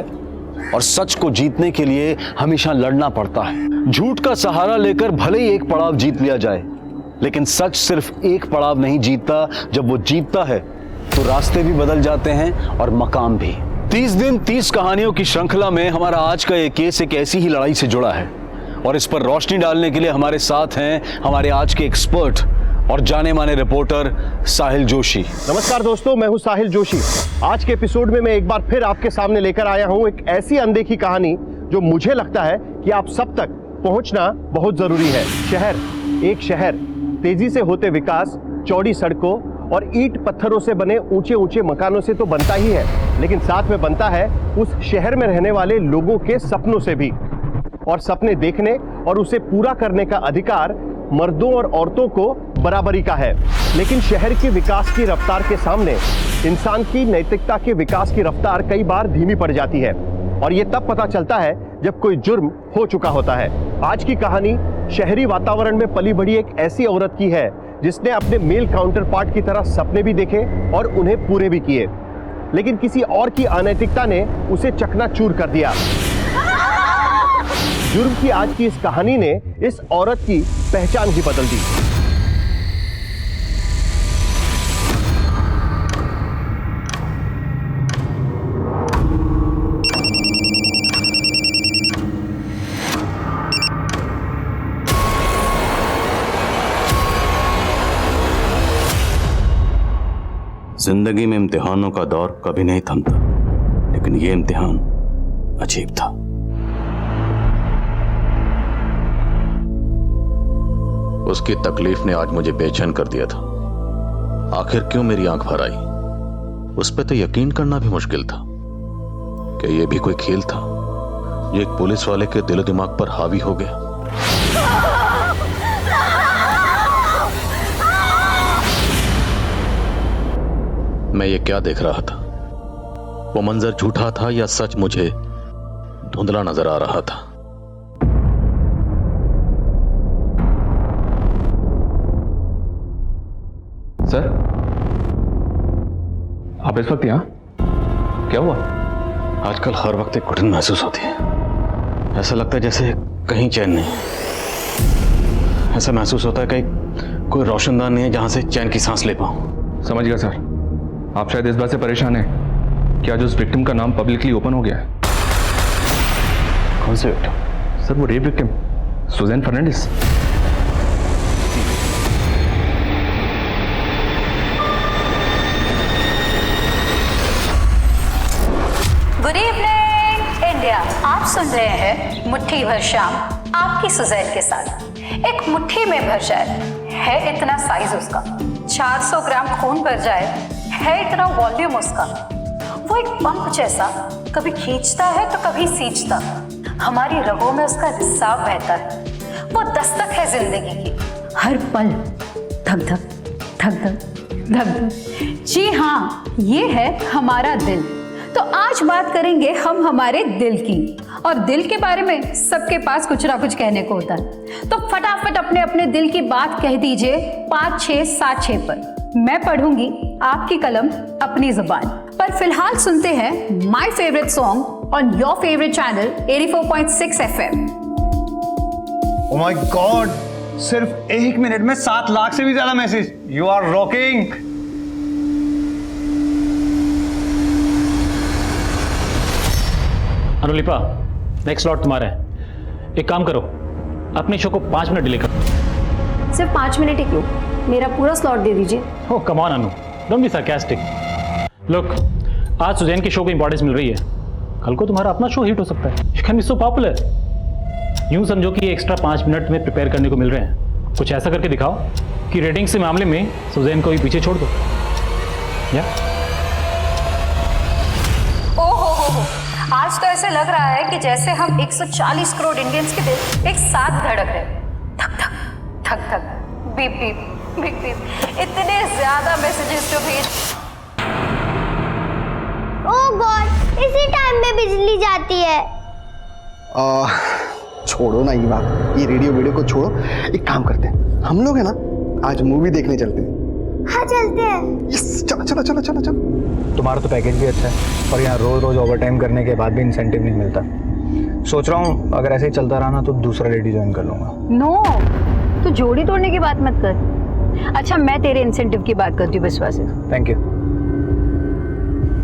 और सच को जीतने के लिए हमेशा लड़ना पड़ता है। झूठ का सहारा लेकर भले ही एक पड़ाव जीत लिया जाए, लेकिन सच सिर्फ एक पड़ाव नहीं जीतता। जब वो जीतता है तो रास्ते भी बदल जाते हैं और मकाम भी। 30 दिन 30 कहानियों की श्रृंखला में हमारा आज का ये केस एक ऐसी ही लड़ाई से जुड़ा है और इस पर रोशनी डालने के लिए हमारे साथ हैं हमारे आज के एक्सपर्ट और जाने माने रिपोर्टर साहिल जोशी। नमस्कार दोस्तों, मैं हूं साहिल जोशी। आज के एपिसोड में मैं एक बार फिर आपके सामने लेकर आया हूं एक ऐसी अनदेखी कहानी जो मुझे लगता है कि आप सब तक पहुंचना बहुत जरूरी है। एक शहर तेजी से होते विकास, चौड़ी सड़कों और ईंट पत्थरों से बने ऊंचे ऊंचे मकानों से तो बनता ही है, लेकिन साथ में बनता है उस शहर में रहने वाले लोगों के सपनों से भी। और सपने देखने और उसे पूरा करने का अधिकार मर्दों और औरतों को बराबरी का है। लेकिन शहर के विकास की रफ्तार के सामने इंसान की नैतिकता के विकास की रफ्तार कई बार धीमी पड़ जाती है, और यह तब पता चलता है जब कोई जुर्म हो चुका होता है। आज की कहानी शहरी वातावरण में पली बढ़ी एक ऐसी औरत की है जिसने अपने मेल काउंटर पार्ट की तरह सपने भी देखे और उन्हें पूरे भी किए, लेकिन किसी और की अनैतिकता ने उसे चकनाचूर कर दिया। जुर्म की आज की इस कहानी ने इस औरत की पहचान ही बदल दी। जिंदगी में इम्तिहानों का दौर कभी नहीं थमता, लेकिन यह इम्तिहान अजीब था। उसकी तकलीफ ने आज मुझे बेचैन कर दिया था। आखिर क्यों मेरी आंख भर आई, उस पर तो यकीन करना भी मुश्किल था कि यह भी कोई खेल था जो एक पुलिस वाले के दिलो दिमाग पर हावी हो गया। मैं ये क्या देख रहा था? वो मंजर झूठा था या सच मुझे धुंधला नजर आ रहा था? सर, आप इस वक्त यहां? क्या हुआ? आजकल हर वक्त एक घुटन महसूस होती है। ऐसा लगता है जैसे कहीं चैन नहीं। ऐसा महसूस होता है कहीं कोई रोशनदान नहीं है जहां से चैन की सांस ले पाऊं। समझ गया सर। आप शायद इस बात से परेशान हैं कि आज उस विक्टिम का नाम पब्लिकली ओपन हो गया है। कौन से विक्टिम? सर, वो rape victim Suzanne Fernandes. Good evening India. आप सुन रहे हैं मुट्ठी भर शाम आपकी सुजैन के साथ। एक मुट्ठी में भर जाए है इतना साइज उसका, 400 ग्राम खून भर जाए है इतना वॉल्यूम उसका। वो एक पंप जैसा कभी खींचता है तो कभी सींचता। हमारी रगों में उसका रिसाव बहता है। वो दस्तक है जिंदगी की, हर पल धक धक धक धक धक धक। जी हाँ, ये है हमारा दिल। तो आज बात करेंगे हम हमारे दिल की, और दिल के बारे में सबके पास कुछ ना कुछ कहने को होता है। तो फटाफट अपने अपने दिल की बात कह दीजिए 5676 पर। मैं पढ़ूंगी आपकी कलम अपनी जुबान पर। फिलहाल सुनते हैं my favourite song on your favourite channel 84.6 FM। Oh my god, सिर्फ 1 मिनट में 7 लाख से भी ज्यादा message. You are rocking. Anulipa, next slot तुम्हारा है। एक काम करो, अपने शो को 5 मिनट डिले करो। सिर्फ 5 मिनट ही क्यों, मेरा पूरा स्लॉट दे दीजिए। Oh come on Anu, don't be sarcastic। Look, आज सुजैन की शो को इंपॉर्टेंस मिल रही है, कल को तुम्हारा अपना शो हिट हो सकता है। You can be so popular. यूं समझो कि ये एक्स्ट्रा 5 मिनट में प्रिपेयर करने को मिल रहे हैं। कुछ ऐसा करके दिखाओ कि रेटिंग्स के मामले में सुजैन को ही पीछे छोड़ दो। या ओहो, आज तो ऐसे लग रहा है कि जैसे हम 140 करोड़ इंडियंस के दिल एक साथ धड़क रहे। धक धक धक धक, बीप बीप बीप बीप। इतने ज्यादा मैसेजेस जो भेज। ओह गॉड, इसी टाइम में बिजली जाती है। छोड़ो ना ये बात, ये रेडियो वीडियो को छोड़ो। एक काम करते हैं, हम लोग है ना आज मूवी देखने चलते हैं। हाँ चलते हैं। यस, चलो चलो चलो चलो चलो। तुम्हारा तो पैकेज भी अच्छा है और यहाँ रोज रोज ओवर टाइम करने के बाद भी इंसेंटिव नहीं मिलता। सोच रहा हूँ अगर ऐसे ही चलता रहा ना तो दूसरा रेडी ज्वाइन कर लूंगा। नो, तू जोड़ी तोड़ने की बात मत कर। अच्छा, मैं तेरे इंसेंटिव की बात करती हूँ विश्वास से। Thank you.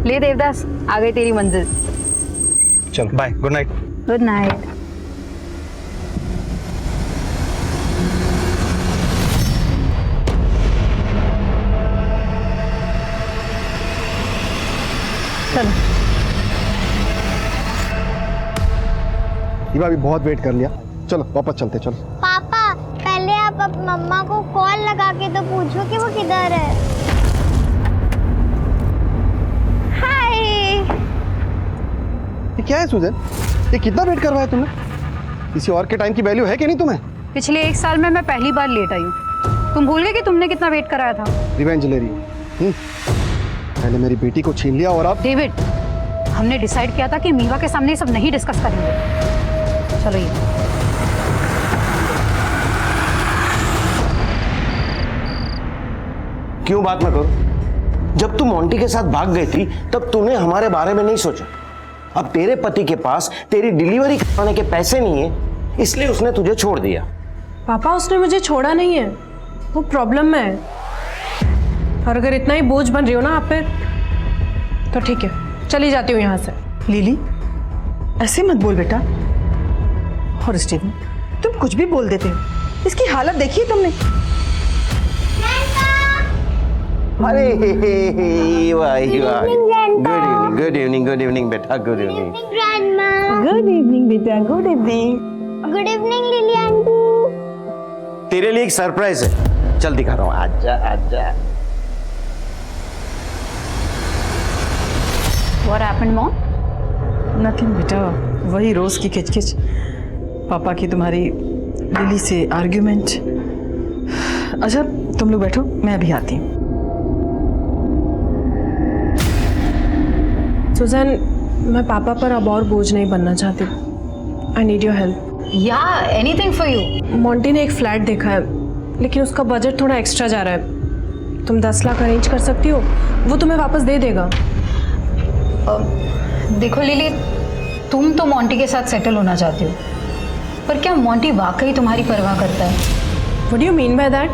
ले देवदास, आ गई तेरी मंजिल। चलो bye, good night. Good night. ये भाभी बहुत वेट कर लिया, चलो वापस चलते। चलो पापा, पहले आप मम्मा को कॉल लगा के तो पूछो कि वो किधर है। हाय। ये क्या है सुजैन? ये कितना वेट करवाया तुमने? किसी और के टाइम की वैल्यू है कि नहीं तुम्हें? पिछले 1 साल में मैं पहली बार लेट आई हूँ। तुम भूल गए कि तुमने कितना वेट कराया था? रिवेंज ले रही हो? पहले मेरी बेटी को छीन लिया और अब डेविड, हमने डिसाइड किया था कि मीवा के सामने ये सब नहीं डिस्कस करेंगे। चलो ये क्यों बात ना करो? जब तू मोंटी के साथ भाग गई थी तब तूने हमारे बारे में नहीं सोचा। अब तेरे पति के पास तेरी डिलीवरी करवाने के पैसे नहीं है, इसलिए उसने तुझे छोड़ दिया। पापा, उसने मुझे छोड़ा नहीं है, वो प्रॉब्लम में है। और अगर इतना ही बोझ बन रही हो ना आप पे, तो ठीक है, चली जाती हूँ यहाँ से। लिली, ऐसे मत बोल बेटा। और स्टीवन, तुम कुछ भी बोल देते हो। इसकी हालत देखी है तुमने? अरे वाह, गुड इवनिंग बेटा, गुड इवनिंग। गुड इवनिंग बेटा, good evening. Good evening lily aunty. तेरे लिए एक सरप्राइज है, चल दिखा रहा हूँ। आजा आजा। What happened, Mom? नथिंग बेटा, वही रोज की खिचखिच, पापा की तुम्हारी लिली से आर्ग्यूमेंट। अच्छा तुम लोग बैठो, मैं अभी आती हूँ। सुजैन, मैं पापा पर अब और बोझ नहीं बनना चाहती। I need your help. Yeah, anything for you. Monty ने एक फ्लैट देखा है, लेकिन उसका बजट थोड़ा एक्स्ट्रा जा रहा है। तुम 10 लाख अरेंज कर सकती हो? वो तुम्हें वापस दे देगा। देखो लिली, तुम तो मोंटी के साथ सेटल होना चाहती हो, पर क्या मोंटी वाकई तुम्हारी परवाह करता है? What do you mean by that?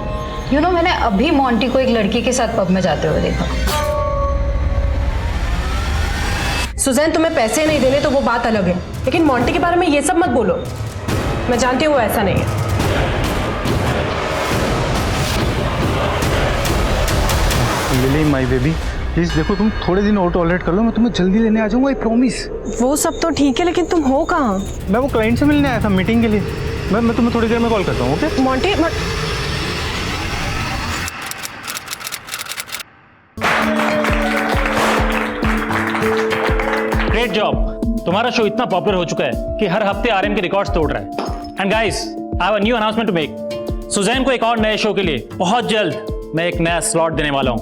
You know, मैंने अभी मोंटी को एक लड़की के साथ पब में जाते हुए देखा। सुजैन, तुम्हें पैसे नहीं देने तो वो बात अलग है, लेकिन मोंटी के बारे में ये सब मत बोलो। मैं जानती हूँ वो ऐसा नहीं है। लिली माय बेबी, प्लीज देखो, तुम थोड़े दिन और टॉलरेट कर लो, मैं तुम्हें जल्दी लेने आ जाऊंगा, आई प्रॉमिस। वो सब तो ठीक है, लेकिन तुम हो कहाँ? मैं वो क्लाइंट से मिलने आया था मीटिंग के लिए। मैं तुम्हें थोड़ी देर में कॉल करता हूँ, ओके? Monty great job. तुम्हारा शो इतना पॉपुलर हो चुका है कि हर हफ्ते आरएम के रिकॉर्ड्स तोड़ रहा है। And guys, I have a new announcement to make. Suzanne को एक और नए शो के लिए बहुत जल्द मैं एक नया स्लॉट देने वाला हूं।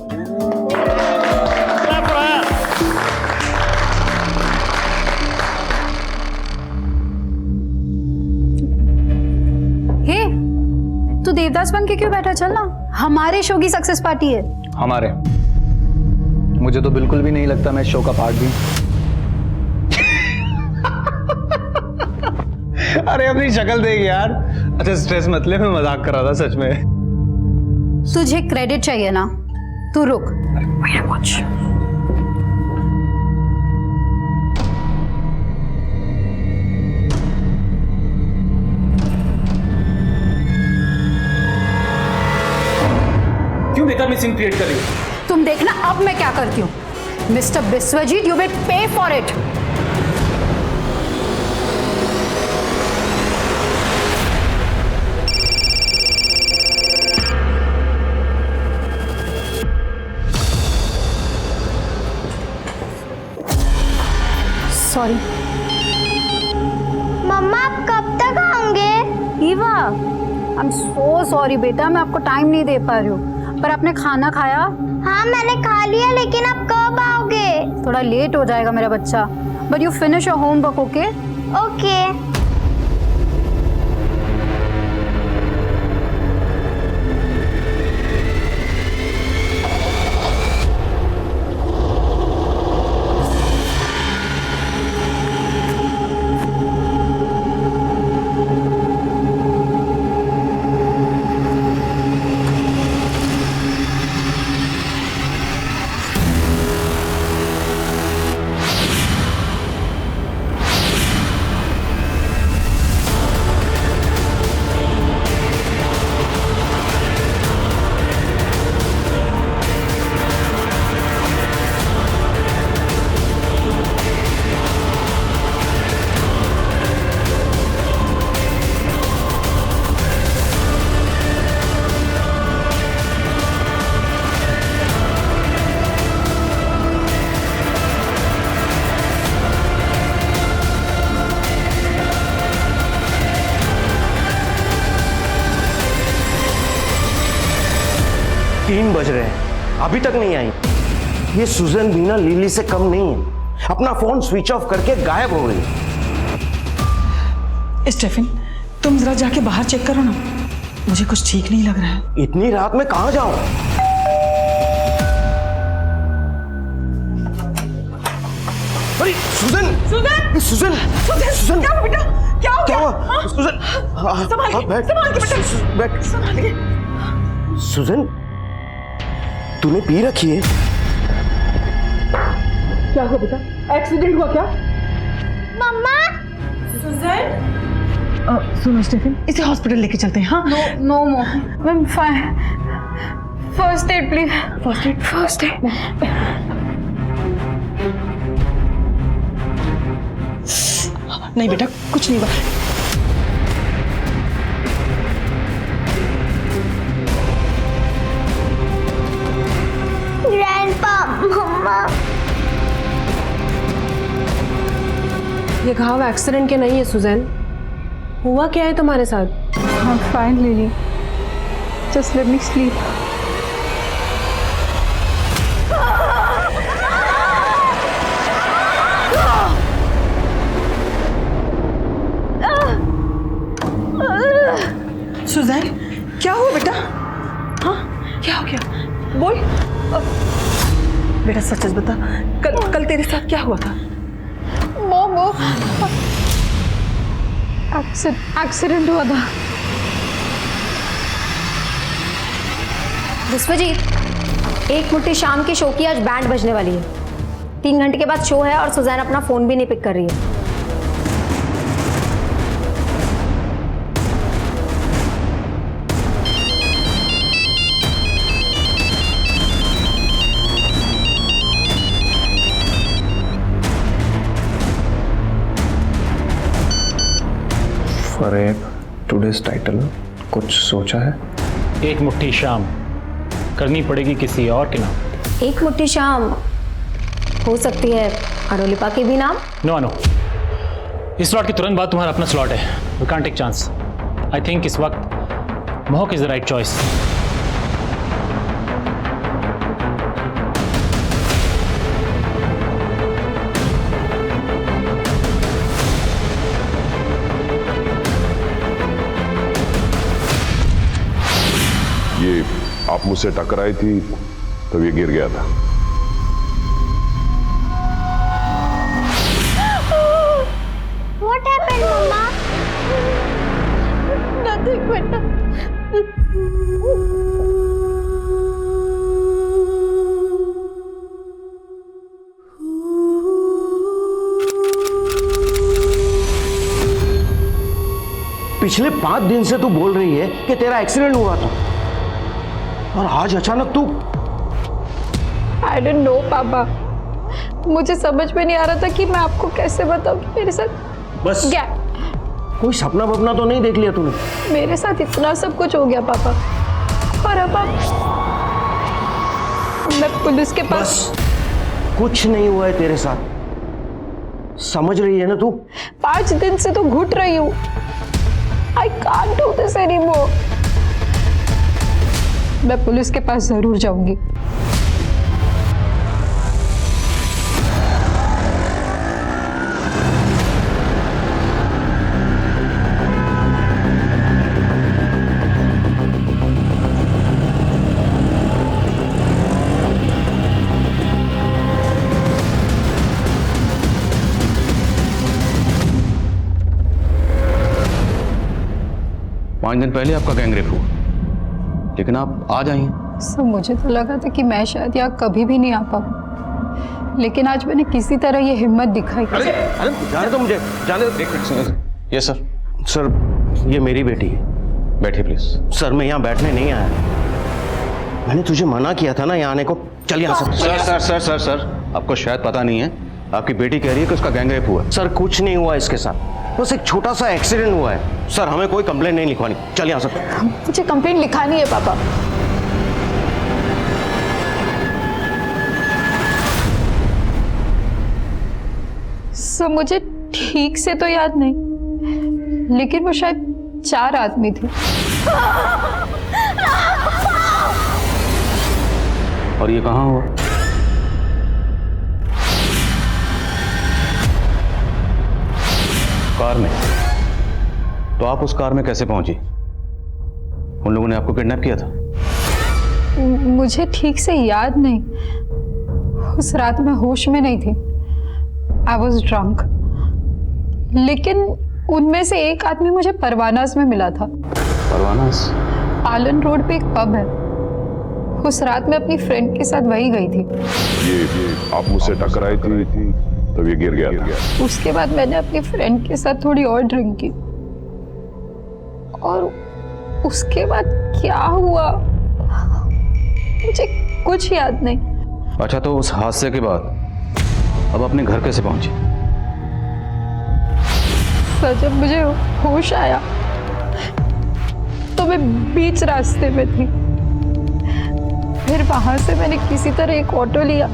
हे, तू देवदास बन के क्यों बैठा? चल ना, हमारे शो की सक्सेस पार्टी है। हमारे? मुझे तो बिल्कुल भी नहीं लगता मैं शो का पार्ट भी। अरे अपनी शक्ल देख यार। अच्छा स्ट्रेस मत ले, मैं मजाक कर रहा था सच में। तुझे क्रेडिट चाहिए ना, तू रुक। क्यों बेकार में सीन क्रिएट कर रही हो? तुम देखना अब मैं क्या करती हूँ। Mister Biswajit, you will pay for it. Sorry mamma, आप कब तक आओगे? Eva, I am so sorry बेटा, मैं आपको टाइम नहीं दे पा रही हूँ। पर आपने खाना खाया? हाँ मैंने खा लिया, लेकिन आप कब आओगे? थोड़ा लेट हो जाएगा मेरा बच्चा, but you finish your homework, okay? Okay. 3 बज रहे हैं, अभी तक नहीं आई। ये सुजन भी ना लिली से कम नहीं है, अपना फोन स्विच ऑफ करके गायब हो गई। स्टेफन, तुम जरा जाके बाहर चेक करो ना, मुझे कुछ ठीक नहीं लग रहा है। इतनी रात में कहां जाऊं? अरे सुजन! सुजन! सुजन! सुजन! क्या हुआ बेटा? क्या हो क्या गया? हुआ? सुजन! संभाल के बैठ। बेटा, संभाल के। सुजन, तूने पी रखी है? क्या हुआ बेटा? एक्सीडेंट हुआ क्या? मम्मा! सुजन! सुनो स्टेफन, इसे हॉस्पिटल लेके चलते हैं। हाँ? No ma'am, fine. First aid please. First aid. नहीं बेटा, कुछ नहीं हुआ। Grandpa, mamma. ये घाव एक्सीडेंट के नहीं है सुजैन। हुआ क्या है तुम्हारे साथ? I'm fine, Lily. Just let me sleep. Suzanne, क्या हुआ बेटा? हाँ, क्या हो गया? बोल। बेटा सच सच बता, कल तेरे साथ क्या हुआ था? वो एक्सीडेंट हुआ था। विश्वजीत, एक मुट्ठी शाम की शो की आज बैंड बजने वाली है। 3 घंटे के बाद शो है और सुजैन अपना फोन भी नहीं पिक कर रही है। फरेब, टुडेज टाइटल कुछ सोचा है? एक मुट्ठी शाम करनी पड़ेगी किसी और के नाम। एक मुट्ठी शाम हो सकती है अरोलिपा के भी नाम। नो, इस स्लॉट के तुरंत बाद तुम्हारा अपना स्लॉट है। We can't take chance. I think इस वक्त महक इज द राइट चॉइस। ये आप मुझसे टकराई थी तब ये गिर गया था। What happened, Mama? Nothing, बेटा। पिछले 5 दिन से तू बोल रही है कि तेरा एक्सीडेंट हुआ था, और आज अचानक तू। I don't know, पापा। मुझे समझ में नहीं आ रहा था कि मैं आपको कैसे बताऊं कि मेरे साथ बस क्या। कोई सपना वपना तो नहीं देख लिया तूने? मेरे साथ इतना सब कुछ हो गया पापा, और अब मैं पुलिस के पास। कुछ नहीं हुआ है तेरे साथ, समझ रही है ना तू? 5 दिन से तो घुट रही हूँ। I can't do this anymore. मैं पुलिस के पास जरूर जाऊंगी। पाँच दिन पहले आपका गैंगरेप हुआ, लेकिन आप आज आई हैं। सब मुझे तो लगा था कि मैं शायद यहाँ कभी भी नहीं आ पाऊँ, लेकिन आज मैंने किसी तरह ये हिम्मत दिखाई। अरे जाने दो मुझे, जाने दो। Yes sir. सर, ये मेरी बेटी है। बैठिए प्लीज। सर, मैं यहाँ बैठने नहीं आया, मैंने तुझे मना किया था ना यहाँ आने को। चल यहाँ से। Sir sir sir sir sir आपको शायद पता नहीं है, आपकी बेटी कह रही है कि उसका गैंगरेप हुआ। सर, कुछ नहीं हुआ इसके साथ, बस एक छोटा सा एक्सीडेंट हुआ है। सर, हमें कोई कंप्लेंट नहीं लिखवानी। चल यहाँ से। मुझे कंप्लेंट लिखानी है पापा। सर, मुझे ठीक से तो याद नहीं, लेकिन वो शायद 4 आदमी थे। और ये कहाँ हुआ? कार में? तो आप उस कार में कैसे पहुंची? उन लोगों ने आपको किडनैप किया था? मुझे ठीक से याद नहीं, उस रात मैं होश में नहीं थी। I was drunk. लेकिन उनमें से एक आदमी मुझे परवानास में मिला था। परवानास? पालन रोड पे एक पब है, उस रात मैं अपनी फ्रेंड के साथ वही गई थी। ये आप मुझसे टकराई थी तब ये गिर गया था। उसके बाद मैंने अपनी फ्रेंड के साथ थोड़ी और ड्रिंक की, और उसके बाद क्या हुआ मुझे कुछ याद नहीं। अच्छा, तो उस हादसे के बाद अब अपने घर कैसे पहुंची? सर, जब मुझे होश आया तो मैं बीच रास्ते में थी। फिर वहां से मैंने किसी तरह एक ऑटो लिया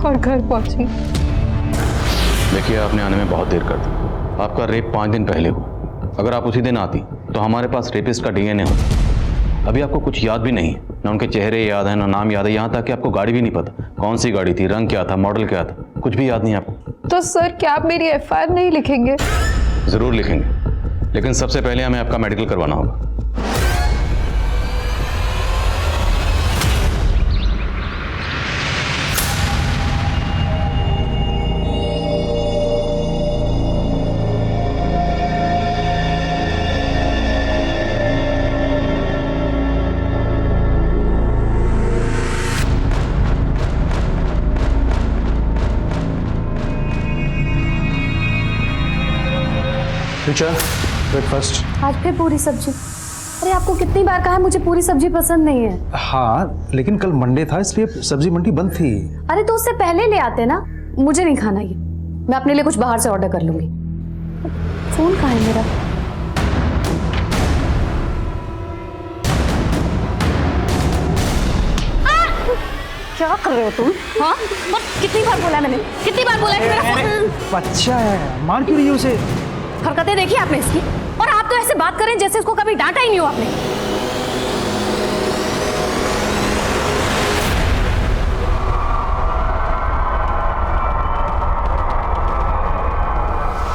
और घर पहुंची। देखिए, आपने आने में बहुत देर कर दी। आपका रेप 5 दिन पहले हुआ। अगर आप उसी दिन आती तो हमारे पास रेपिस्ट का डीएनए होता। अभी आपको कुछ याद भी नहीं है, ना उनके चेहरे याद है, ना नाम याद है, यहाँ तक कि आपको गाड़ी भी नहीं पता कौन सी गाड़ी थी, रंग क्या था, मॉडल क्या था, कुछ भी याद नहीं आपको। तो सर, क्या आप मेरी एफआईआर नहीं लिखेंगे? जरूर लिखेंगे, लेकिन सबसे पहले हमें आपका मेडिकल करवाना होगा। ब्रेकफास्ट। आज फिर पूरी सब्जी? अरे आपको कितनी बार कहा है मुझे पूरी सब्जी पसंद नहीं है। हाँ, लेकिन कल मंडे था इसलिए सब्जी मंडी बंद थी। अरे तो उससे पहले ले आते ना। मुझे नहीं खाना ये, मैं अपने लिए कुछ बाहर से ऑर्डर कर लूंगी। फोन कहाँ है मेरा? क्या कर रहे हो तुम? हाँ, और कितनी बार बोला मैंने, कितनी बार बोला कि मेरा फोन। बच्चा है, मार क्यों रही है उसे? हरकतें देखी आपने इसकी? और आप तो ऐसे बात करें जैसे उसको कभी डांटा ही नहीं हो आपने।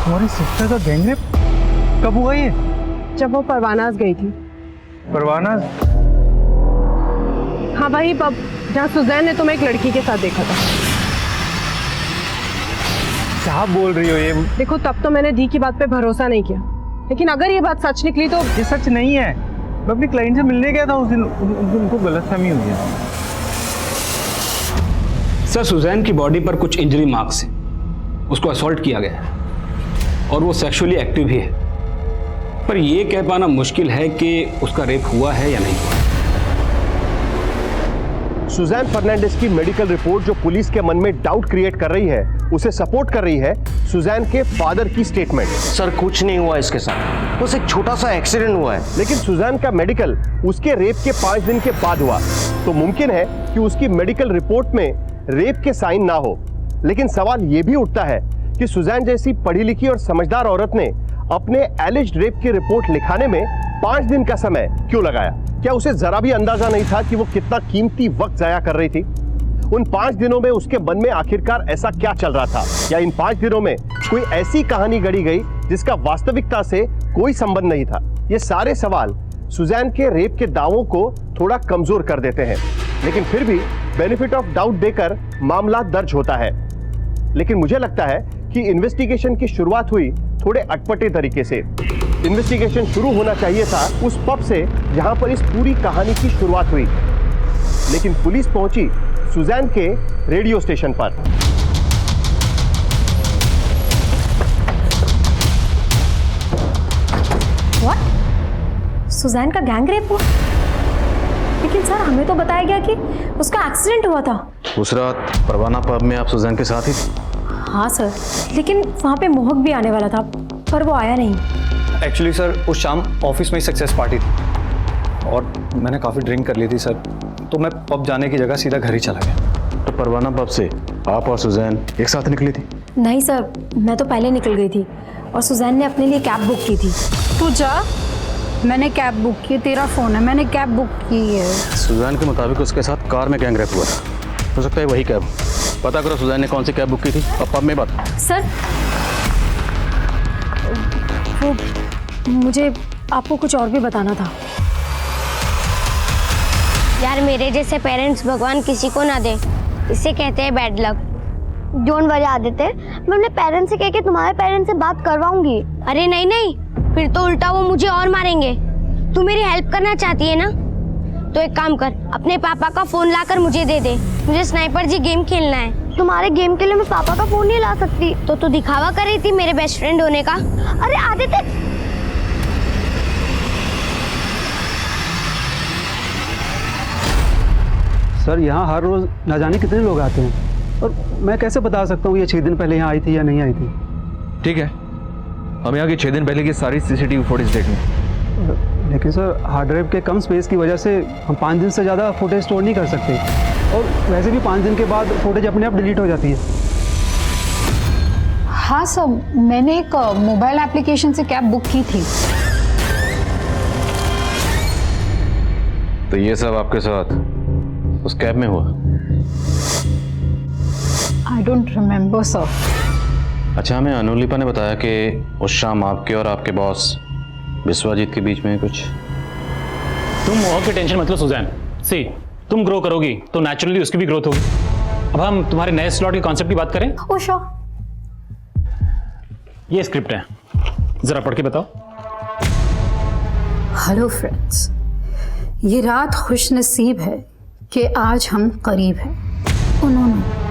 तुम्हारी सिस्टर का गैंगरेप कब हुआ ये? जब वो परवानास गई थी। परवानास? हाँ, वही पब जहाँ सुजैन ने तुम्हें एक लड़की के साथ देखा था। क्या बोल रही हो ये? देखो, तब तो मैंने दी की बात पे भरोसा नहीं किया, लेकिन अगर ये बात सच निकली तो। ये सच नहीं है। मैं अपनी क्लाइंट से मिलने गया था उस दिन, उनको गलतफहमी हुई है। सर, सुजैन की बॉडी पर कुछ इंजरी मार्क्स हैं। उसको असॉल्ट किया गया है और वो सेक्सुअली एक्टिव ही है, पर यह कह पाना मुश्किल है कि उसका रेप हुआ है या नहीं हुआ। सुजैन फर्नांडिस की मेडिकल रिपोर्ट जो पुलिस के मन में डाउट क्रिएट कर रही है, उसे सपोर्ट कर रही है सुजैन के फादर की स्टेटमेंट। सर, कुछ नहीं हुआ इसके साथ, बस एक छोटा सा एक्सीडेंट हुआ है। लेकिन सुजैन का मेडिकल उसके रेप के 5 दिन के बाद हुआ, तो मुमकिन है कि उसकी मेडिकल रिपोर्ट में रेप के साइन ना हो। लेकिन सवाल यह भी उठता है कि सुजैन जैसी पढ़ी लिखी और समझदार औरत ने अपने एलिज्ड रेप की रिपोर्ट लिखाने में 5 दिन का समय क्यों लगाया? क्या उसे जरा भी अंदाजा नहीं था कि वो कितना कीमती वक्त जाया कर रही थी? उन 5 दिनों में उसके मन में आखिरकार ऐसा क्या चल रहा था? या इन 5 दिनों में कोई ऐसी कहानी गढ़ी गई जिसका वास्तविकता से कोई संबंध नहीं था? ये सारे सवाल सुजैन के रेप के दावों को थोड़ा कमजोर कर देते हैं, लेकिन फिर भी बेनिफिट ऑफ डाउट देकर मामला दर्ज होता है। लेकिन मुझे लगता है कि इन्वेस्टिगेशन की शुरुआत हुई थोड़े अटपटे तरीके से। इन्वेस्टिगेशन शुरू होना चाहिए था उस पब से जहां पर इस पूरी कहानी की शुरुआत हुई, लेकिन पुलिस पहुंची सुजैन के रेडियो स्टेशन पर। व्हाट? सुजैन का गैंगरेप हुआ? लेकिन सर, हमें तो बताया गया कि उसका एक्सीडेंट हुआ था। उस रात परवाना पब में आप सुजैन के साथ ही थे? हाँ सर, लेकिन वहाँ पे मोहक भी आने वाला था, पर वो आया नहीं। एक्चुअली सर, उस शाम ऑफिस में ही सक्सेस पार्टी थी और मैंने काफ़ी ड्रिंक कर ली थी सर, तो मैं पब जाने की जगह सीधा घर ही चला गया। तो परवाना पब से आप और सुजैन एक साथ निकली थी? नहीं सर, मैं तो पहले निकल गई थी और सुजैन ने अपने लिए कैब बुक की थी। तू जा, मैंने कैब बुक की, तेरा फ़ोन है, मैंने कैब बुक की है। सुजैन के मुताबिक उसके साथ कार में गैंग रेप हुआ था। हो सकता है वही कैब। पता करो सुजैन ने कौन सी कैब बुक की थी। अब पब में बात। सर वो मुझे आपको कुछ और भी बताना था। यार मेरे जैसे पेरेंट्स भगवान किसी को ना दे, इसे कहते हैं bad luck. Don't worry Aditya, मैं अपने पेरेंट्स से कह के तुम्हारे पेरेंट्स से बात करवाऊंगी। अरे नहीं नहीं, फिर तो उल्टा वो मुझे और मारेंगे। तू मेरी हेल्प करना चाहती है ना, तो एक काम कर, अपने पापा का फोन लाकर मुझे दे दे। मुझे स्नाइपर जी गेम खेलना है। तुम्हारे गेम के लिए मैं पापा का फोन नहीं ला सकती। तो तू दिखावा कर रही थी मेरे बेस्ट फ्रेंड होने का। अरे आदित्य, सर यहाँ हर रोज़ ना जाने कितने लोग आते हैं, और मैं कैसे बता सकता हूँ ये 6 दिन पहले यहाँ आई थी या नहीं आई थी। ठीक है, हम यहाँ की 6 दिन पहले की सारी CCTV फुटेज देख लें। लेकिन सर हार्ड ड्राइव के कम स्पेस की वजह से हम 5 दिन से ज़्यादा फुटेज स्टोर नहीं कर सकते, और वैसे भी 5 दिन के बाद फुटेज अपने आप डिलीट हो जाती है। हाँ सर, मैंने एक मोबाइल एप्लीकेशन से कैब बुक की थी। तो ये सब आपके साथ उस कैब में हुआ? I don't remember sir. अच्छा, हमें अनुलिपा ने बताया कि उस शाम आपके और आपके बॉस विश्वजीत के बीच में कुछ। तुम मोह की टेंशन मतलब सुजैन, सी तुम ग्रो करोगी तो नेचुरली उसकी भी ग्रोथ होगी। अब हम तुम्हारे नए स्लॉट के कॉन्सेप्ट की बात करें। ओ श्योर। ये स्क्रिप्ट है, जरा पढ़ के बताओ। हेलो फ्रेंड्स, ये रात खुशनसीब है कि आज हम करीब हैं। उन्होंने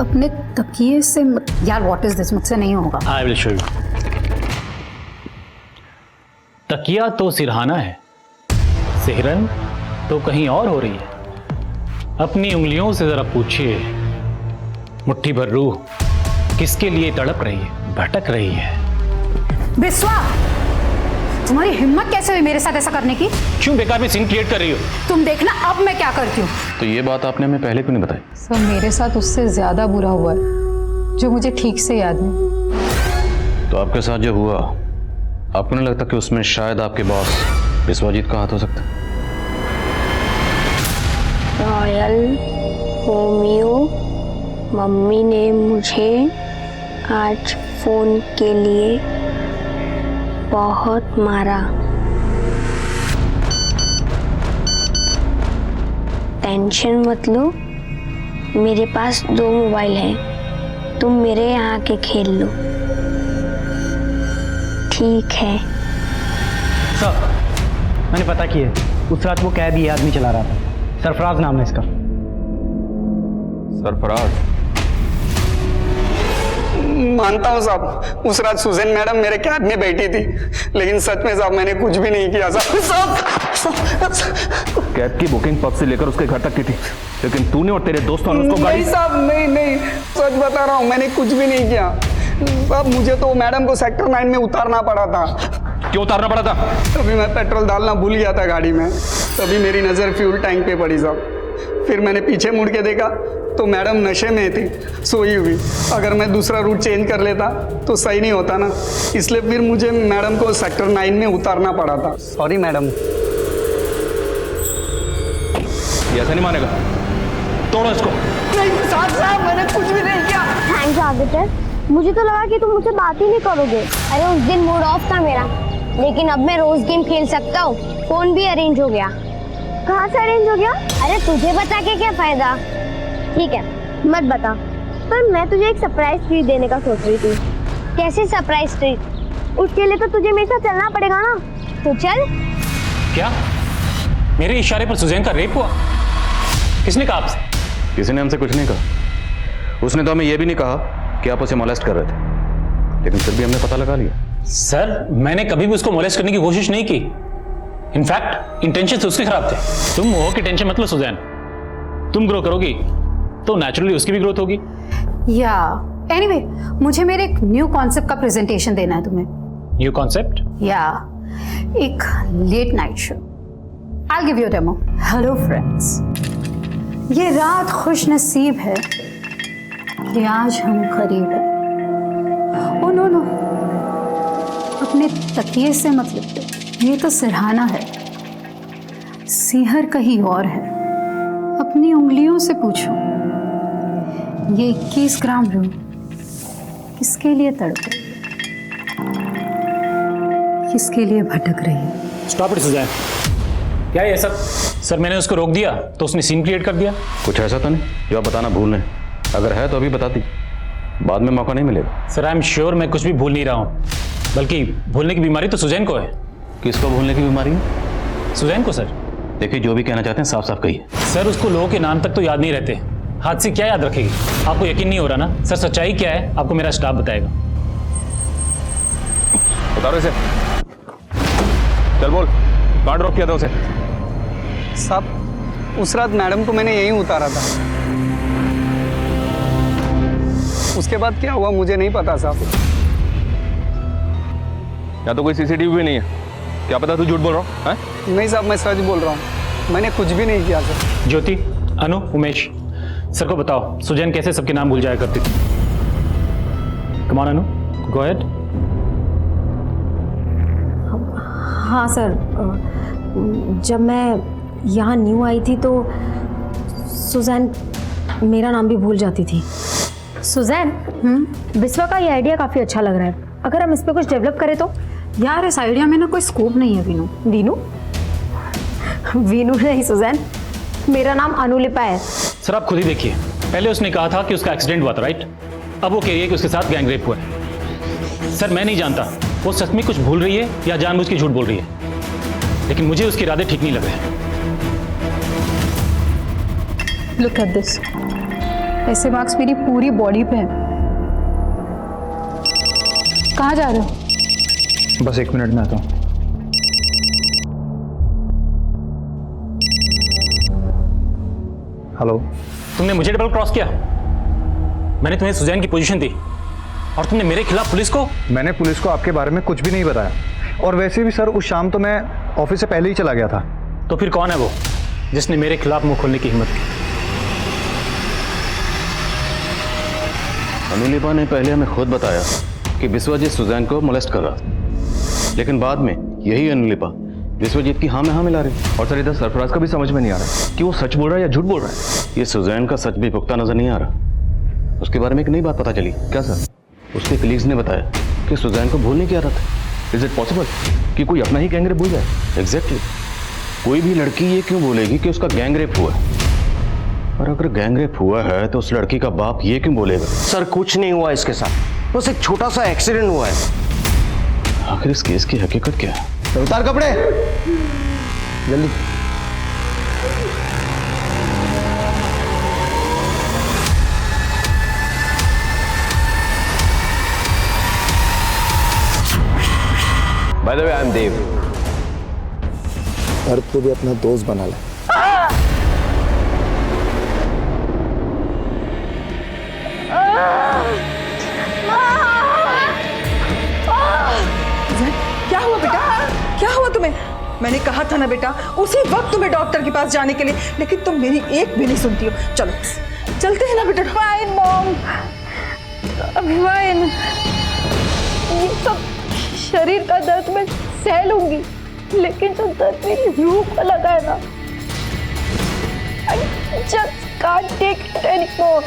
अपने तकिए से यार व्हाट इज दिस, मुझसे नहीं होगा। I will show you. तकिया तो सिरहाना है, सिहरन तो कहीं और हो रही है। अपनी उंगलियों से जरा पूछिए, मुट्ठी भर रूह किसके लिए तड़प रही है, भटक रही है। बिस्वा, तुम्हारी हिम्मत कैसे हुई मेरे साथ ऐसा करने की? क्यों बेकार में सीन क्रिएट कर रही हो? तुम देखना अब मैं क्या करती हूँ। तो ये बात आपने हमें पहले क्यों नहीं बताई? सर मेरे साथ उससे ज्यादा बुरा हुआ है जो मुझे ठीक से याद नहीं। तो आपके साथ जो हुआ, आपको नहीं लगता कि उसमें शायद आपके बॉस विश्वजीत का हाथ हो सकता है? रॉयल होम्यो, मम्मी ने मुझे आज फोन के लिए बहुत मारा। टेंशन मत लो, मेरे पास 2 मोबाइल हैं, तुम मेरे यहाँ के खेल लो, ठीक है? सर मैंने पता किया है, उस रात वो कैब ये आदमी चला रहा था। सरफराज नाम है इसका। सरफराज? मानता हूँ साहब, उस रात सुजैन मैडम मेरे कैब में बैठी थी, लेकिन सच में साहब मैंने कुछ भी नहीं किया साहब। कैब की बुकिंग पब से लेकर उसके घर तक की थी, लेकिन तूने और तेरे दोस्तों ने उसको गाड़ी। नहीं साहब, नहीं, सच बता रहा हूँ, मैंने कुछ भी नहीं किया साहब। मुझे तो मैडम को सेक्टर 9 में उतारना पड़ा था। क्यों उतारना पड़ा था? तभी मैं पेट्रोल डालना भूल गया था गाड़ी में, तभी मेरी नज़र फ्यूल टैंक पे पड़ी साहब। फिर मैंने पीछे मुड़ के देखा तो मैडम नशे में थी, सोई हुई। अगर मैं दूसरा रूट चेंज कर लेता तो सही नहीं होता ना, इसलिए फिर मुझे मैडम को सेक्टर 9 में उतारना पड़ा था। Sorry madam. ये ऐसा नहीं मानेगा, तोड़ो इसको। नहीं साहब, मैंने कुछ भी नहीं किया। थैंक्स आदित्य, मुझे तो लगा कि तुम मुझसे बात ही नहीं करोगे। अरे उस दिन मूड ऑफ था मेरा, लेकिन अब मैं रोज गेम खेल सकता हूँ। फोन भी अरेंज हो गया। कहाँ से अरेंज हो गया? अरे तुझे बता के क्या फायदा। ठीक है मत बता, पर मैं तुझे एक सरप्राइज ट्रीट देने का सोच रही थी। कैसी सरप्राइज ट्रीट? उसके लिए तो तुझे मेरे साथ चलना पड़ेगा ना, तो चल। क्या मेरे इशारे पर सुजैन का रेप हुआ? किसने कहा आपसे? किसी ने हमसे कुछ नहीं कहा। उसने तो हमें यह भी नहीं कहा कि आप उसे मोलेस्ट कर रहे थे, लेकिन फिर भी हमने पता लगा लिया। सर मैंने कभी भी उसको मोलेस्ट करने की कोशिश नहीं की। इनफैक्ट इंटेंशन से उसके खराब थे। तुम मोह की टेंशन मत लो सुजैन, तुम ग्रो करोगी तो नेचुरली उसकी भी ग्रोथ होगी। या एनीवे, मुझे मेरे एक न्यू कॉन्सेप्ट का प्रेजेंटेशन देना है तुम्हें। New concept? या एक late night show. I give you demo. Hello friends, ये रात खुश नसीब है कि आज हम करीब हैं। ओ नो, अपने तकिए से मत लिपटो, ये तो सिरहाना है, सीहर कहीं और है। अपनी उंगलियों से पूछो, ये 21 ग्राम रूह किसके लिए तड़प रही है, किसके लिए भटक रही है? Stop it Suzanne. क्या ये सब? सर मैंने उसको रोक दिया तो उसने सीन क्रिएट कर दिया। कुछ ऐसा तो नहीं जो आप बताना भूल रहे हैं? अगर है तो अभी बताती, बाद में मौका नहीं मिलेगा। सर आई एम श्योर मैं कुछ भी भूल नहीं रहा हूँ, बल्कि भूलने की बीमारी तो सुजैन को है। किसको भूलने की बीमारी है? सुजैन को सर। देखिए जो भी कहना चाहते हैं साफ साफ कहिए। सर उसको लोगों के नाम तक तो याद नहीं रहते, हाथ से क्या याद रखेगी? आपको यकीन नहीं हो रहा ना? सर सच्चाई क्या है आपको मेरा स्टाफ बताएगा। बता रहे से चल बोल, कहाँ ड्रॉप किया था उसे? साहब उस रात मैडम को मैंने यहीं उतारा था, उसके बाद क्या हुआ मुझे नहीं पता साहब। या तो कोई सीसीटीवी भी नहीं है, क्या पता तू झूठ बोल रहा है? नहीं साहब मैं सच बोल रहा हूँ, मैंने कुछ भी नहीं किया सर। ज्योति, अनु, उमेश, सर को बताओ सुजैन कैसे सबके नाम भूल जाया करती थी। कम ऑन अनु, गो अहेड। हाँ सर, जब मैं यहाँ न्यू आई थी तो सुजैन मेरा नाम भी भूल जाती थी। सुजैन, बिस्वा का ये आइडिया काफ़ी अच्छा लग रहा है, अगर हम इस पर कुछ डेवलप करें तो? यार इस आइडिया में ना कोई स्कोप नहीं है वीनू। वीनू? वीनू नहीं सुजैन, मेरा नाम अनुलिपा है। सर आप खुद ही देखिए, पहले उसने कहा था कि उसका एक्सीडेंट हुआ था, राइट? अब वो कह रही है कि उसके साथ गैंग रेप हुआ है। सर मैं नहीं जानता वो सच में कुछ भूल रही है या जानबूझ के झूठ बोल रही है, लेकिन मुझे उसके इरादे ठीक नहीं लग रहे। लुक एट दिस, ऐसे मार्क्स मेरी पूरी बॉडी पे हैं। कहाँ जा रहे हो? बस 1 मिनट में आता हूँ। हेलो। तुमने मुझे डबल क्रॉस किया। मैंने तुम्हें सुजैन की पोजीशन दी और तुमने मेरे खिलाफ पुलिस को। मैंने पुलिस को आपके बारे में कुछ भी नहीं बताया, और वैसे भी सर उस शाम तो मैं ऑफिस से पहले ही चला गया था। तो फिर कौन है वो जिसने मेरे खिलाफ मुंह खोलने की हिम्मत की? अनुलिपा ने पहले हमें खुद बताया कि विश्वजीत सुजैन को मोलेस्ट कर रहा था, लेकिन बाद में यही अनुलिपा विश्वजीत की हाँ में हाँ मिला रही। और सर इधर सरफराज का भी समझ में नहीं आ रहा कि वो सच बोल रहा है या झूठ बोल रहा है। ये सुजैन का सच भी पुख्ता नजर नहीं आ रहा। उसके बारे में एक नई बात पता चली। क्या सर? उसके कलीग्स ने बताया कि सुजैन को भूलने की आदत है। इज इट पॉसिबल कि कोई अपना ही गैंग रेप भूल जाए? एग्जैक्टली। कोई भी लड़की ये क्यों बोलेगी कि उसका गैंग रेप हुआ है? और अगर गैंग रेप हुआ है तो उस लड़की का बाप ये क्यों बोलेगा? सर कुछ नहीं हुआ इसके साथ, बस एक छोटा सा एक्सीडेंट हुआ है। आखिर इस केस की हकीकत क्या है? उतार कपड़े जल्दी। By the way I am Dev. Bharat को भी अपना दोस्त बना ले। क्या हुआ बेटा? क्या हुआ तुम्हें? मैंने कहा था ना बेटा उसी वक्त तुम्हें डॉक्टर के पास जाने के लिए, लेकिन तुम मेरी एक भी नहीं सुनती हो। चलो चलते हैं ना बेटा। Fine mom, fine. ये सब शरीर का दर्द मैं सह लूंगी, लेकिन जो दर्द मेरी रूह को लगा है ना, I just can't take it anymore।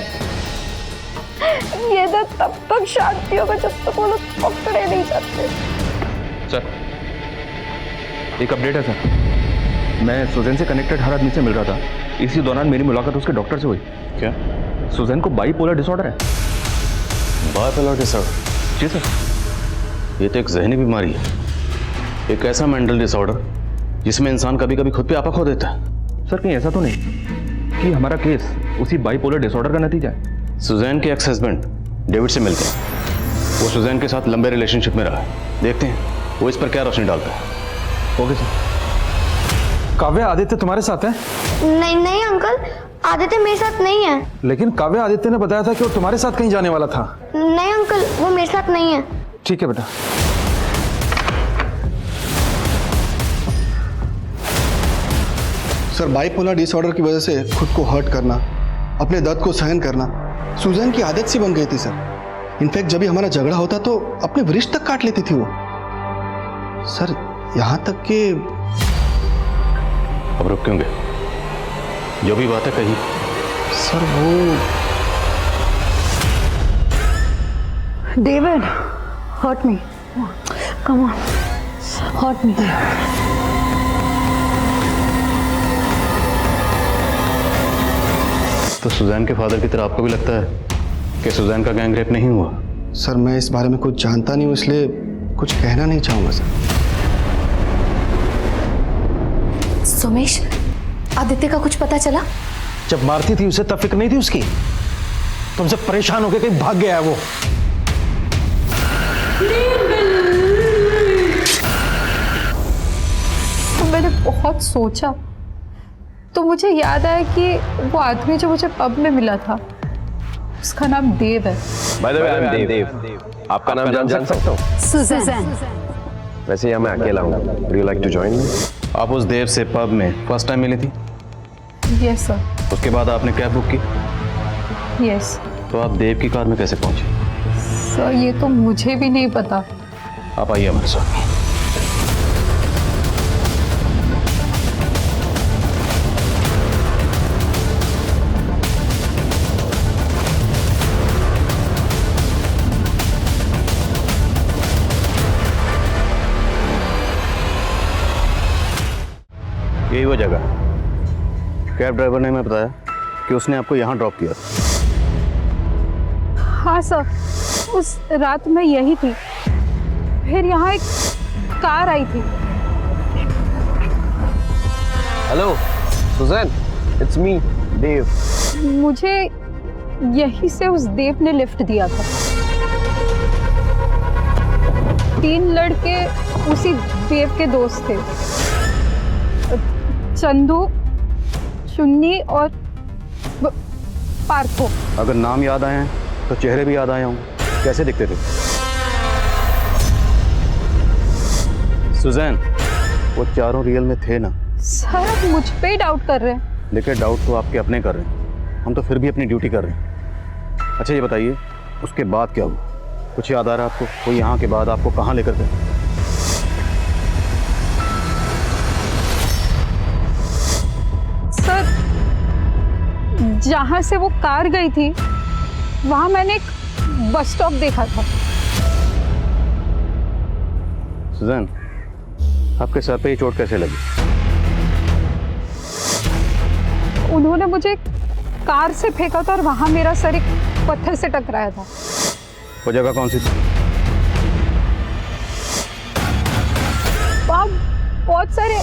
ये दर्द तब तक शांति होगा जब तक वो लोग पकड़े नहीं जाते। सर एक अपडेट है सर, मैं सुजैन से कनेक्टेड हर आदमी से मिल रहा था। इसी दौरान मेरी मुलाकात उसके डॉक्टर से हुई। क्या सुजैन को बाइपोलर डिसऑर्डर है? Bipolar disorder? जी सर। ये तो एक जहनी बीमारी है, एक ऐसा मेंटल डिसऑर्डर जिसमें इंसान कभी कभी खुद पे आपा खो देता है। सर कहीं ऐसा तो नहीं कि हमारा केस उसी बाइपोलर डिसऑर्डर का नतीजा है? सुजैन के एक्स हस्बैंड डेविड से मिलते हैं। वो सुजैन के साथ लंबे रिलेशनशिप में रहा है। देखते हैं वो इस पर क्या रोशनी डालता है। Okay sir. काव्य आदित्य तुम्हारे साथ है? नहीं नहीं अंकल, आदित्य मेरे साथ नहीं है। लेकिन काव्य आदित्य ने बताया था कि वो तुम्हारे साथ कहीं जाने वाला था। नहीं अंकल, वो मेरे साथ नहीं है। ठीक है बेटा। सर बाइपोलर डिसऑर्डर की वजह से खुद को हर्ट करना, अपने दर्द को सहन करना सुजैन की आदत सी बन गई थी सर। इनफैक्ट जब भी हमारा झगड़ा होता तो अपने वृक्ष तक काट लेती थी वो। सर यहाँ तक कि अब रुक क्यों गए? जो भी बात है कही। सर वो David, hurt me. Come on, hurt me. तो सुजैन के फादर की तरह आपको भी लगता है कि सुजैन का गैंग रेप नहीं हुआ? सर मैं इस बारे में कुछ जानता नहीं हूँ, इसलिए कुछ कहना नहीं चाहूँगा सर। सोमेश, आदित्य का कुछ पता चला? जब मारती थी उसे तब फिक्र नहीं थी उसकी? तुमसे परेशान होकर कहीं भाग गया है वो। मैंने बहुत सोचा तो मुझे याद आया कि वो आदमी जो मुझे पब में मिला था उसका नाम देव है। By the way, I am देव। आपका नाम जान सकता हूँ? सुजैन। वैसे यहाँ मैं अकेला हूँ। Would you like to join me? आप उस देव से पब में फर्स्ट टाइम मिली थी? Yes sir. उसके बाद आपने कैब बुक की? यस तो आप देव की कार में कैसे पहुंचे? सर, ये तो मुझे भी नहीं पता। आप आइए हमारे साथ। यही वो जगह कैब ड्राइवर ने हमें बताया कि उसने आपको यहाँ ड्रॉप किया। हाँ सर, उस रात मैं यही थी। फिर यहाँ एक कार आई थी। हेलो सुजैन, इट्स मी देव। मुझे यहीं से उस देव ने लिफ्ट दिया था। 3 लड़के उसी देव के दोस्त थे, चंदू, चुन्नी और पार्थो। अगर नाम याद आए हैं तो चेहरे भी याद आए होंगे। कैसे दिखते थे? सुजैन, वो चारों रियल में थे ना? सर, आप मुझ पे ही डाउट कर रहे हैं। देखिए, डाउट तो आपके अपने कर रहे हैं, हम तो फिर भी अपनी ड्यूटी कर रहे हैं। अच्छा ये बताइए, उसके बाद क्या हुआ? कुछ याद आ रहा है आपको? वो यहाँ के बाद आपको कहाँ लेकर गए? सर, जहाँ से वो कार गई थी वहाँ मैंने एक बस स्टॉप देखा था। सुजैन, आपके सर पे ये चोट कैसे लगी? उन्होंने मुझे कार से फेंका था और वहाँ मेरा सर एक पत्थर से टकराया था। वो जगह कौन सी थी? वहाँ बहुत सारे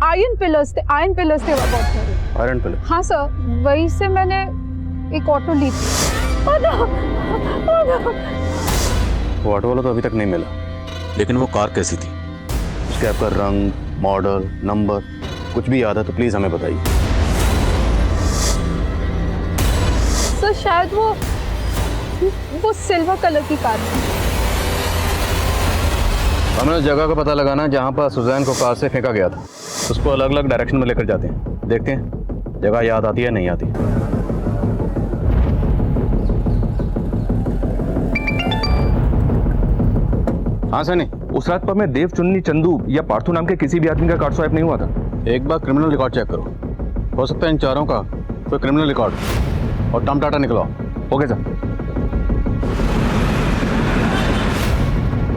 आयरन पिलर्स थे वहाँ बहुत सारे। Iron pillar? हाँ सर, वहीं से मैंने एक ऑटो ली थी। वो ऑटो वाला तो अभी तक नहीं मिला, लेकिन वो कार कैसी थी? उसके आपका रंग, मॉडल, नंबर कुछ भी याद है तो प्लीज हमें बताइए। सर, शायद वो सिल्वर कलर की कार थी। हमें उस जगह का पता लगाना जहाँ पर सुजैन को कार से फेंका गया था। उसको अलग अलग डायरेक्शन में लेकर जाते हैं, देखते हैं जगह याद आती है नहीं आती। हाँ सनी, उस रात पर मैं देव, चुन्नी, चंदू या पार्थू नाम के किसी भी आदमी का कार्ड स्वाइप नहीं हुआ था। एक बार क्रिमिनल रिकॉर्ड चेक करो, हो सकता है इन चारों का कोई क्रिमिनल रिकॉर्ड और टर्म डाटा निकलवाओ। Okay sir.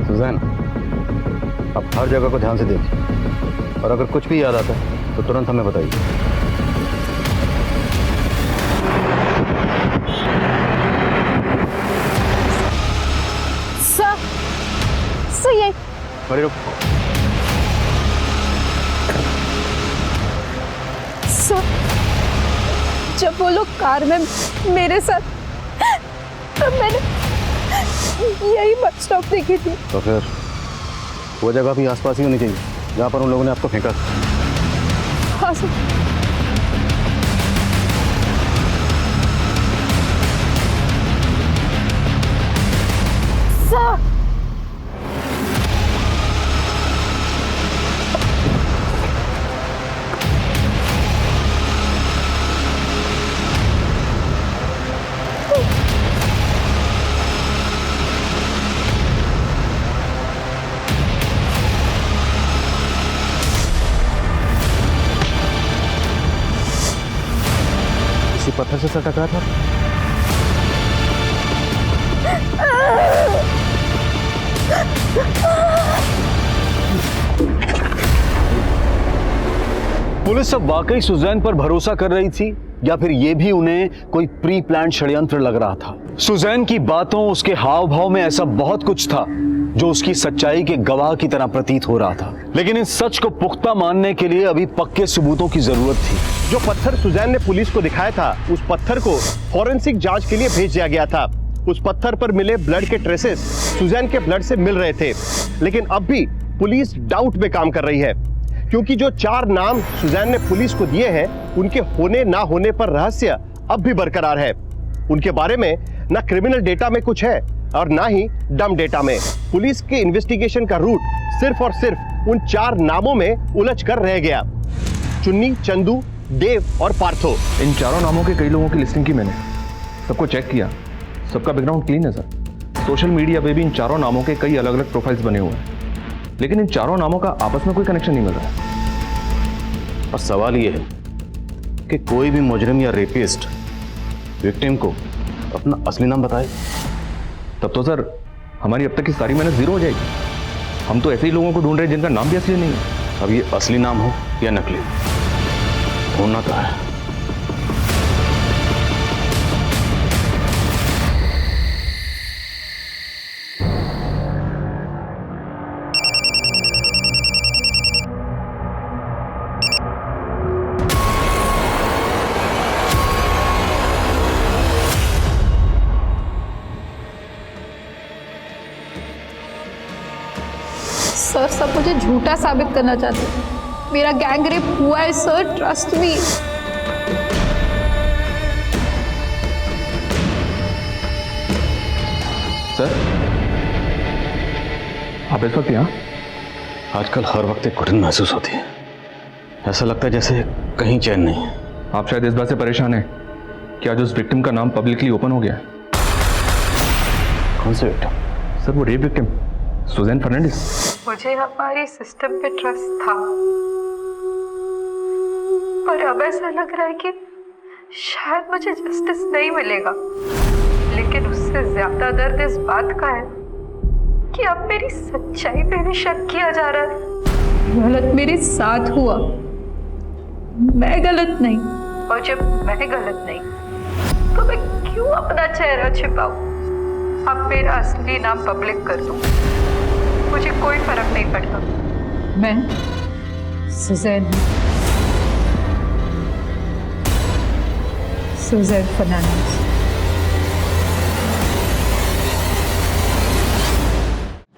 सुजैन, आप हर जगह को ध्यान से देखिए और अगर कुछ भी याद आता है तो तुरंत हमें बताइए। सर, ये अरे रुक। सर, जब वो लोग कार में मेरे साथ, तब मैंने यही बस स्टॉप देखी थी। तो फिर वो जगह भी आसपास ही होनी चाहिए जहाँ पर उन लोगों ने आपको फेंका। हाँ सर। सर, पत्थर से सर टकरा था? पुलिस अब वाकई सुजैन पर भरोसा कर रही थी या फिर यह भी उन्हें कोई प्री प्लान षड्यंत्र लग रहा था? सुजैन की बातों, उसके हाव भाव में ऐसा बहुत कुछ था जो उसकी सच्चाई के गवाह की तरह प्रतीत हो रहा था। लेकिन इस सच को पुख्ता मानने के लिए अभी पक्के सबूतों की जरूरत थी। जो पत्थर सुजैन ने पुलिस को दिखाया था, उस पत्थर को फॉरेंसिक जांच के लिए भेज दिया गया था। उस पत्थर पर मिले ब्लड के ट्रेसेस सुजैन के ब्लड से मिल रहे थे। लेकिन अब भी पुलिस डाउट में काम कर रही है, क्योंकि जो 4 नाम सुजैन ने पुलिस को दिए हैं, उनके होने ना होने पर रहस्य अब भी बरकरार है। उनके बारे में ना क्रिमिनल डेटा में कुछ है और ना ही डम डेटा में। पुलिस के इन्वेस्टिगेशन का रूट सिर्फ और सिर्फ उन 4 नामों में उलझ कर रह गया, चुन्नी, चंदू, देव और पार्थो। इन चारों नामों के कई लोगों की लिस्टिंग की मैंने, सबको चेक किया, सबका बैकग्राउंड क्लीन है सर। सोशल मीडिया पे भी इन चारों नामों के कई अलग अलग प्रोफाइल्स बने हुए हैं, लेकिन इन चारों नामों का आपस में कोई कनेक्शन नहीं मिल रहा। और सवाल यह है कि कोई भी मुजरिम या रेपिस्ट विक्टिम को अपना असली नाम बताए, तब तो सर हमारी अब तक की सारी मेहनत जीरो हो जाएगी। हम तो ऐसे ही लोगों को ढूंढ रहे हैं जिनका नाम भी असली नहीं है। अब ये असली नाम हो या नकली, ढूंढना तो है। सर सब मुझे झूठा साबित करना चाहते हैं। मेरा गैंग रेप हुआ है सर, ट्रस्ट मी। सर आप इस वक्त यहाँ? आजकल हर वक्त एक घुटन महसूस होती है। ऐसा लगता है जैसे कहीं चैन नहीं है। आप शायद इस बात से परेशान हैं कि आज उस विक्टिम का नाम पब्लिकली ओपन हो गया है। कौन से विक्टिम? सर वो रेप विक्टिम सुजैन फर्नांडिस। मुझे हमारी सिस्टम पे ट्रस्ट था, पर अब ऐसा लग रहा है कि शायद मुझे जस्टिस नहीं मिलेगा। लेकिन उससे ज्यादा दर्द इस बात का है कि अब मेरी सच्चाई पे भी शक किया जा रहा है। गलत मेरे साथ हुआ, मैं गलत नहीं। और जब मैं गलत नहीं तो मैं क्यों अपना चेहरा छिपाऊं? अब मेरा असली नाम पब्लिक कर दूं, मुझे कोई फर्क नहीं पड़ता। मैं सुजैन हूं, सुजैन फर्नांडिस।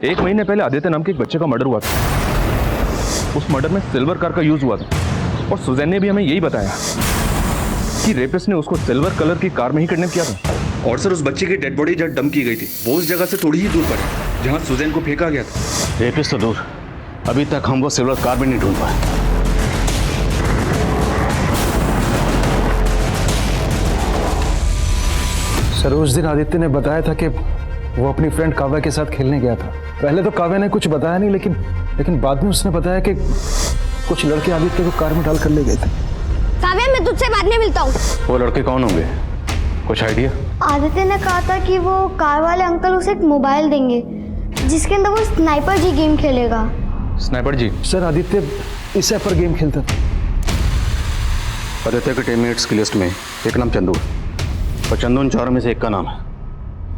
एक महीने पहले आदित्य नाम के एक बच्चे का मर्डर हुआ था। उस मर्डर में सिल्वर कार का यूज हुआ था और सुजैन ने भी हमें यही बताया कि रेपिस्ट ने उसको सिल्वर कलर की कार में ही किडनैप किया था। और सर उस बच्चे की डेड बॉडी जहाँ डंप की गई थी वो उस जगह से थोड़ी ही दूर पर है जहाँ सुजैन को फेंका गया था। रेपिस्ट तो दूर, अभी तक हम वो सिल्वर कार भी नहीं ढूंढ पाए। सर उस दिन आदित्य ने बताया था कि वो अपनी फ्रेंड काव्या के साथ खेलने गया था। पहले तो काव्या ने कुछ बताया नहीं, लेकिन बाद में उसने बताया कि कुछ लड़के आदित्य को कार में डाल कर ले गए थे। काव्या मैं तुझसे बाद में मिलता हूँ। वो लड़के कौन होंगे, कुछ आइडिया? आदित्य ने कहा था कि वो कार वाले अंकल उसे एक मोबाइल देंगे जिसके अंदर वो स्नाइपर जी गेम खेलेगा। स्नाइपर जी? सर आदित्य इस ऐप पर गेम खेलता था। आदित्य के टीममेट्स की लिस्ट में एक नाम चंदू है और चंदू उन चारों में से एक का नाम है।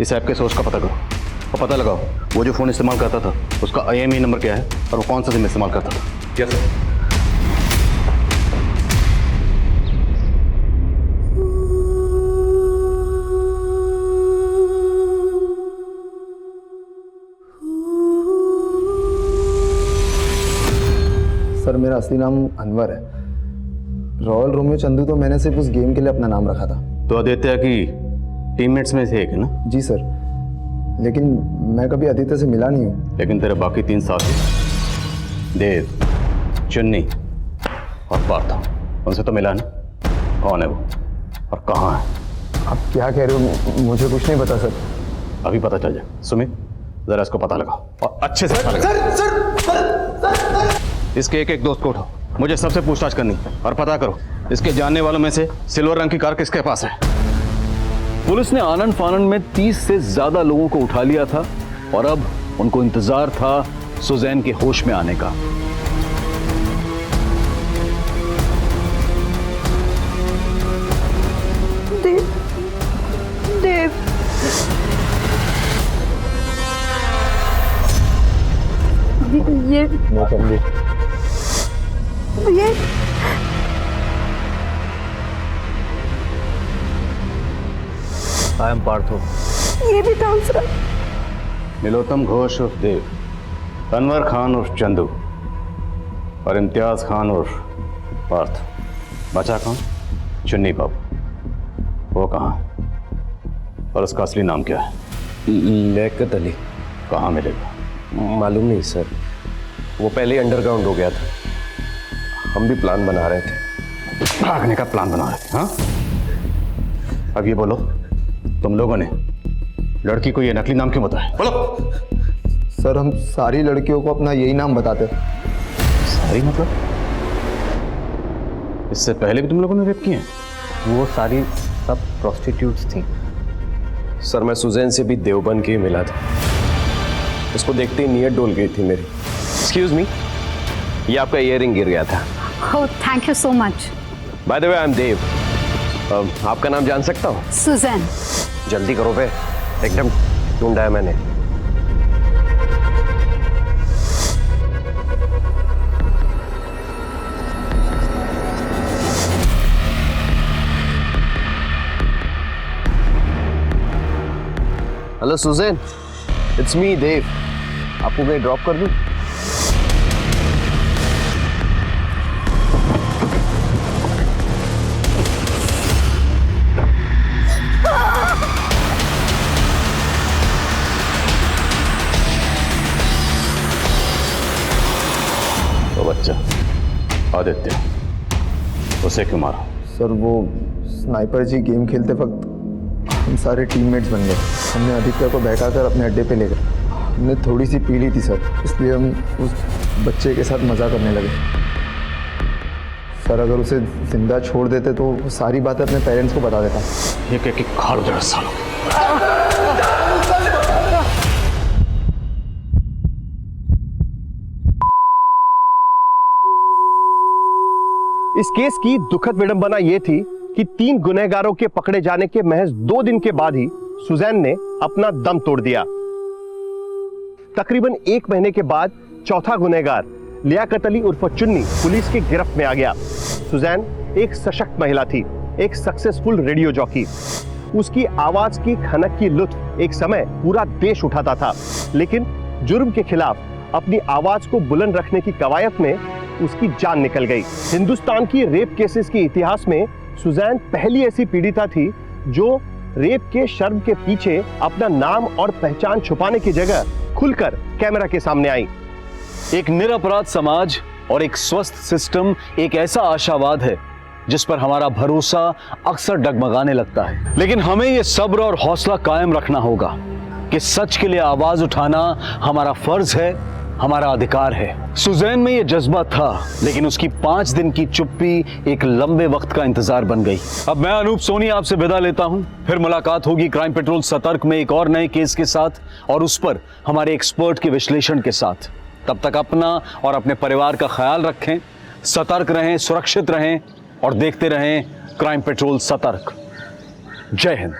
इस ऐप के सोर्स का पता करो और पता लगाओ वो जो फ़ोन इस्तेमाल करता था उसका IMEI नंबर क्या है और वो कौन सा सिम इस्तेमाल करता था। Yes sir. सर मेरा असली नाम अनवर है। रॉयल रोमियो चंदू तो मैंने सिर्फ उस गेम के लिए अपना नाम रखा था। तो आदित्य की टीममेट्स में से एक है ना? जी सर, लेकिन मैं कभी आदित्य से मिला नहीं हूँ। लेकिन तेरे बाकी 3 साथी देव, चुन्नी और पार्थ, उनसे तो मिला ना? कौन है वो और कहाँ है? आप क्या कह रहे हो? मुझे कुछ नहीं पता सर। अभी पता चल जाए। सुमित जरा इसको पता लगाओ और अच्छे से पता लगाओ। इसके एक दोस्त को उठाओ, मुझे सबसे पूछताछ करनी और पता करो इसके जानने वालों में से सिल्वर रंग की कार किसके पास है? पुलिस ने आनंद फानंद में 30 से ज्यादा लोगों को उठा लिया था और अब उनको इंतजार था सुजैन के होश में आने का। देव ये आई एम पार्थो। ये भी ट्रांसफर। नीलोत्तम घोष उर्फ देव, अनवर खान उर्फ चंदू और इम्तियाज खान उर्फ पार्थ। बचा कौन? चुन्नी बाबू। वो कहाँ और उसका असली नाम क्या है? लियाकत अली। कहाँ मिलेगा? मालूम नहीं सर, वो पहले ही अंडरग्राउंड हो गया था। हम भी प्लान बना रहे थे। भागने का प्लान बना रहे थे? हाँ, अब ये बोलो, तुम लोगों ने लड़की को ये नकली नाम क्यों बताया? बोलो। सर हम सारी लड़कियों को अपना यही नाम बताते। सारी मतलब? इससे पहले भी तुम लोगों ने रेप किए? वो सारी सब प्रोस्टिट्यूट्स थी सर। मैं सुजैन से भी देवबंद के ही मिला था। उसको देखते ही नीयत डोल गई थी मेरी। एक्सक्यूज मी, ये आपका ईयरिंग गिर गया था। Oh, thank you so much. By the way, I am Dev. आपका नाम जान सकता हूँ? सुजैन। जल्दी करो बे, एकदम ढूंढा है मैंने। हेलो सुजैन, इट्स मी देव। आपको मैं ड्रॉप कर दूं? तो बच्चा आदित्य, उसे क्यों मारा? सर वो स्नाइपर जी गेम खेलते वक्त हम सारे टीममेट्स बन गए। हमने आदित्य को बहकाकर अपने अड्डे पे ले गए। हमने थोड़ी सी पी ली थी सर, इसलिए हम उस बच्चे के साथ मज़ा करने लगे। सर अगर उसे जिंदा छोड़ देते तो वो सारी बातें अपने पेरेंट्स को बता देता। ये कह के खाड़ उधर सालों। इस केस की दुखद विडंबना यह थी कि 3 गुनहगारों के पकड़े जाने के महज 2 दिन के बाद ही सुजैन ने अपना दम तोड़ दिया। तकरीबन 1 महीने के बाद चौथा गुनहगार लियाकत अली उर्फ चुन्नी पुलिस की गिरफ्त में आ गया। सुजैन एक सशक्त महिला थी, एक सक्सेसफुल रेडियो जॉकी। उसकी आवाज की खनक की लुत्फ एक समय पूरा देश उठाता था, लेकिन जुर्म के खिलाफ अपनी आवाज को बुलंद रखने की कवायद में उसकी जान निकल गई। हिंदुस्तान की रेप केसेस के इतिहास में सुजैन पहली ऐसी पीड़िता थी जो रेप के शर्म के पीछे अपना नाम और पहचान छुपाने की जगह खुलकर कैमरा के सामने आई। एक निरपराध समाज और एक स्वस्थ सिस्टम एक ऐसा आशावाद है जिस पर हमारा भरोसा अक्सर डगमगाने लगता है, लेकिन हमें यह सब्र और हौसला कायम रखना होगा कि सच के लिए आवाज उठाना हमारा फर्ज है, हमारा अधिकार है। सुजैन में यह जज्बा था, लेकिन उसकी 5 दिन की चुप्पी एक लंबे वक्त का इंतजार बन गई। अब मैं अनूप सोनी आपसे विदा लेता हूं। फिर मुलाकात होगी क्राइम पेट्रोल सतर्क में एक और नए केस के साथ और उस पर हमारे एक्सपर्ट के विश्लेषण के साथ। तब तक अपना और अपने परिवार का ख्याल रखें, सतर्क रहें, सुरक्षित रहें और देखते रहें क्राइम पेट्रोल सतर्क। जय हिंद।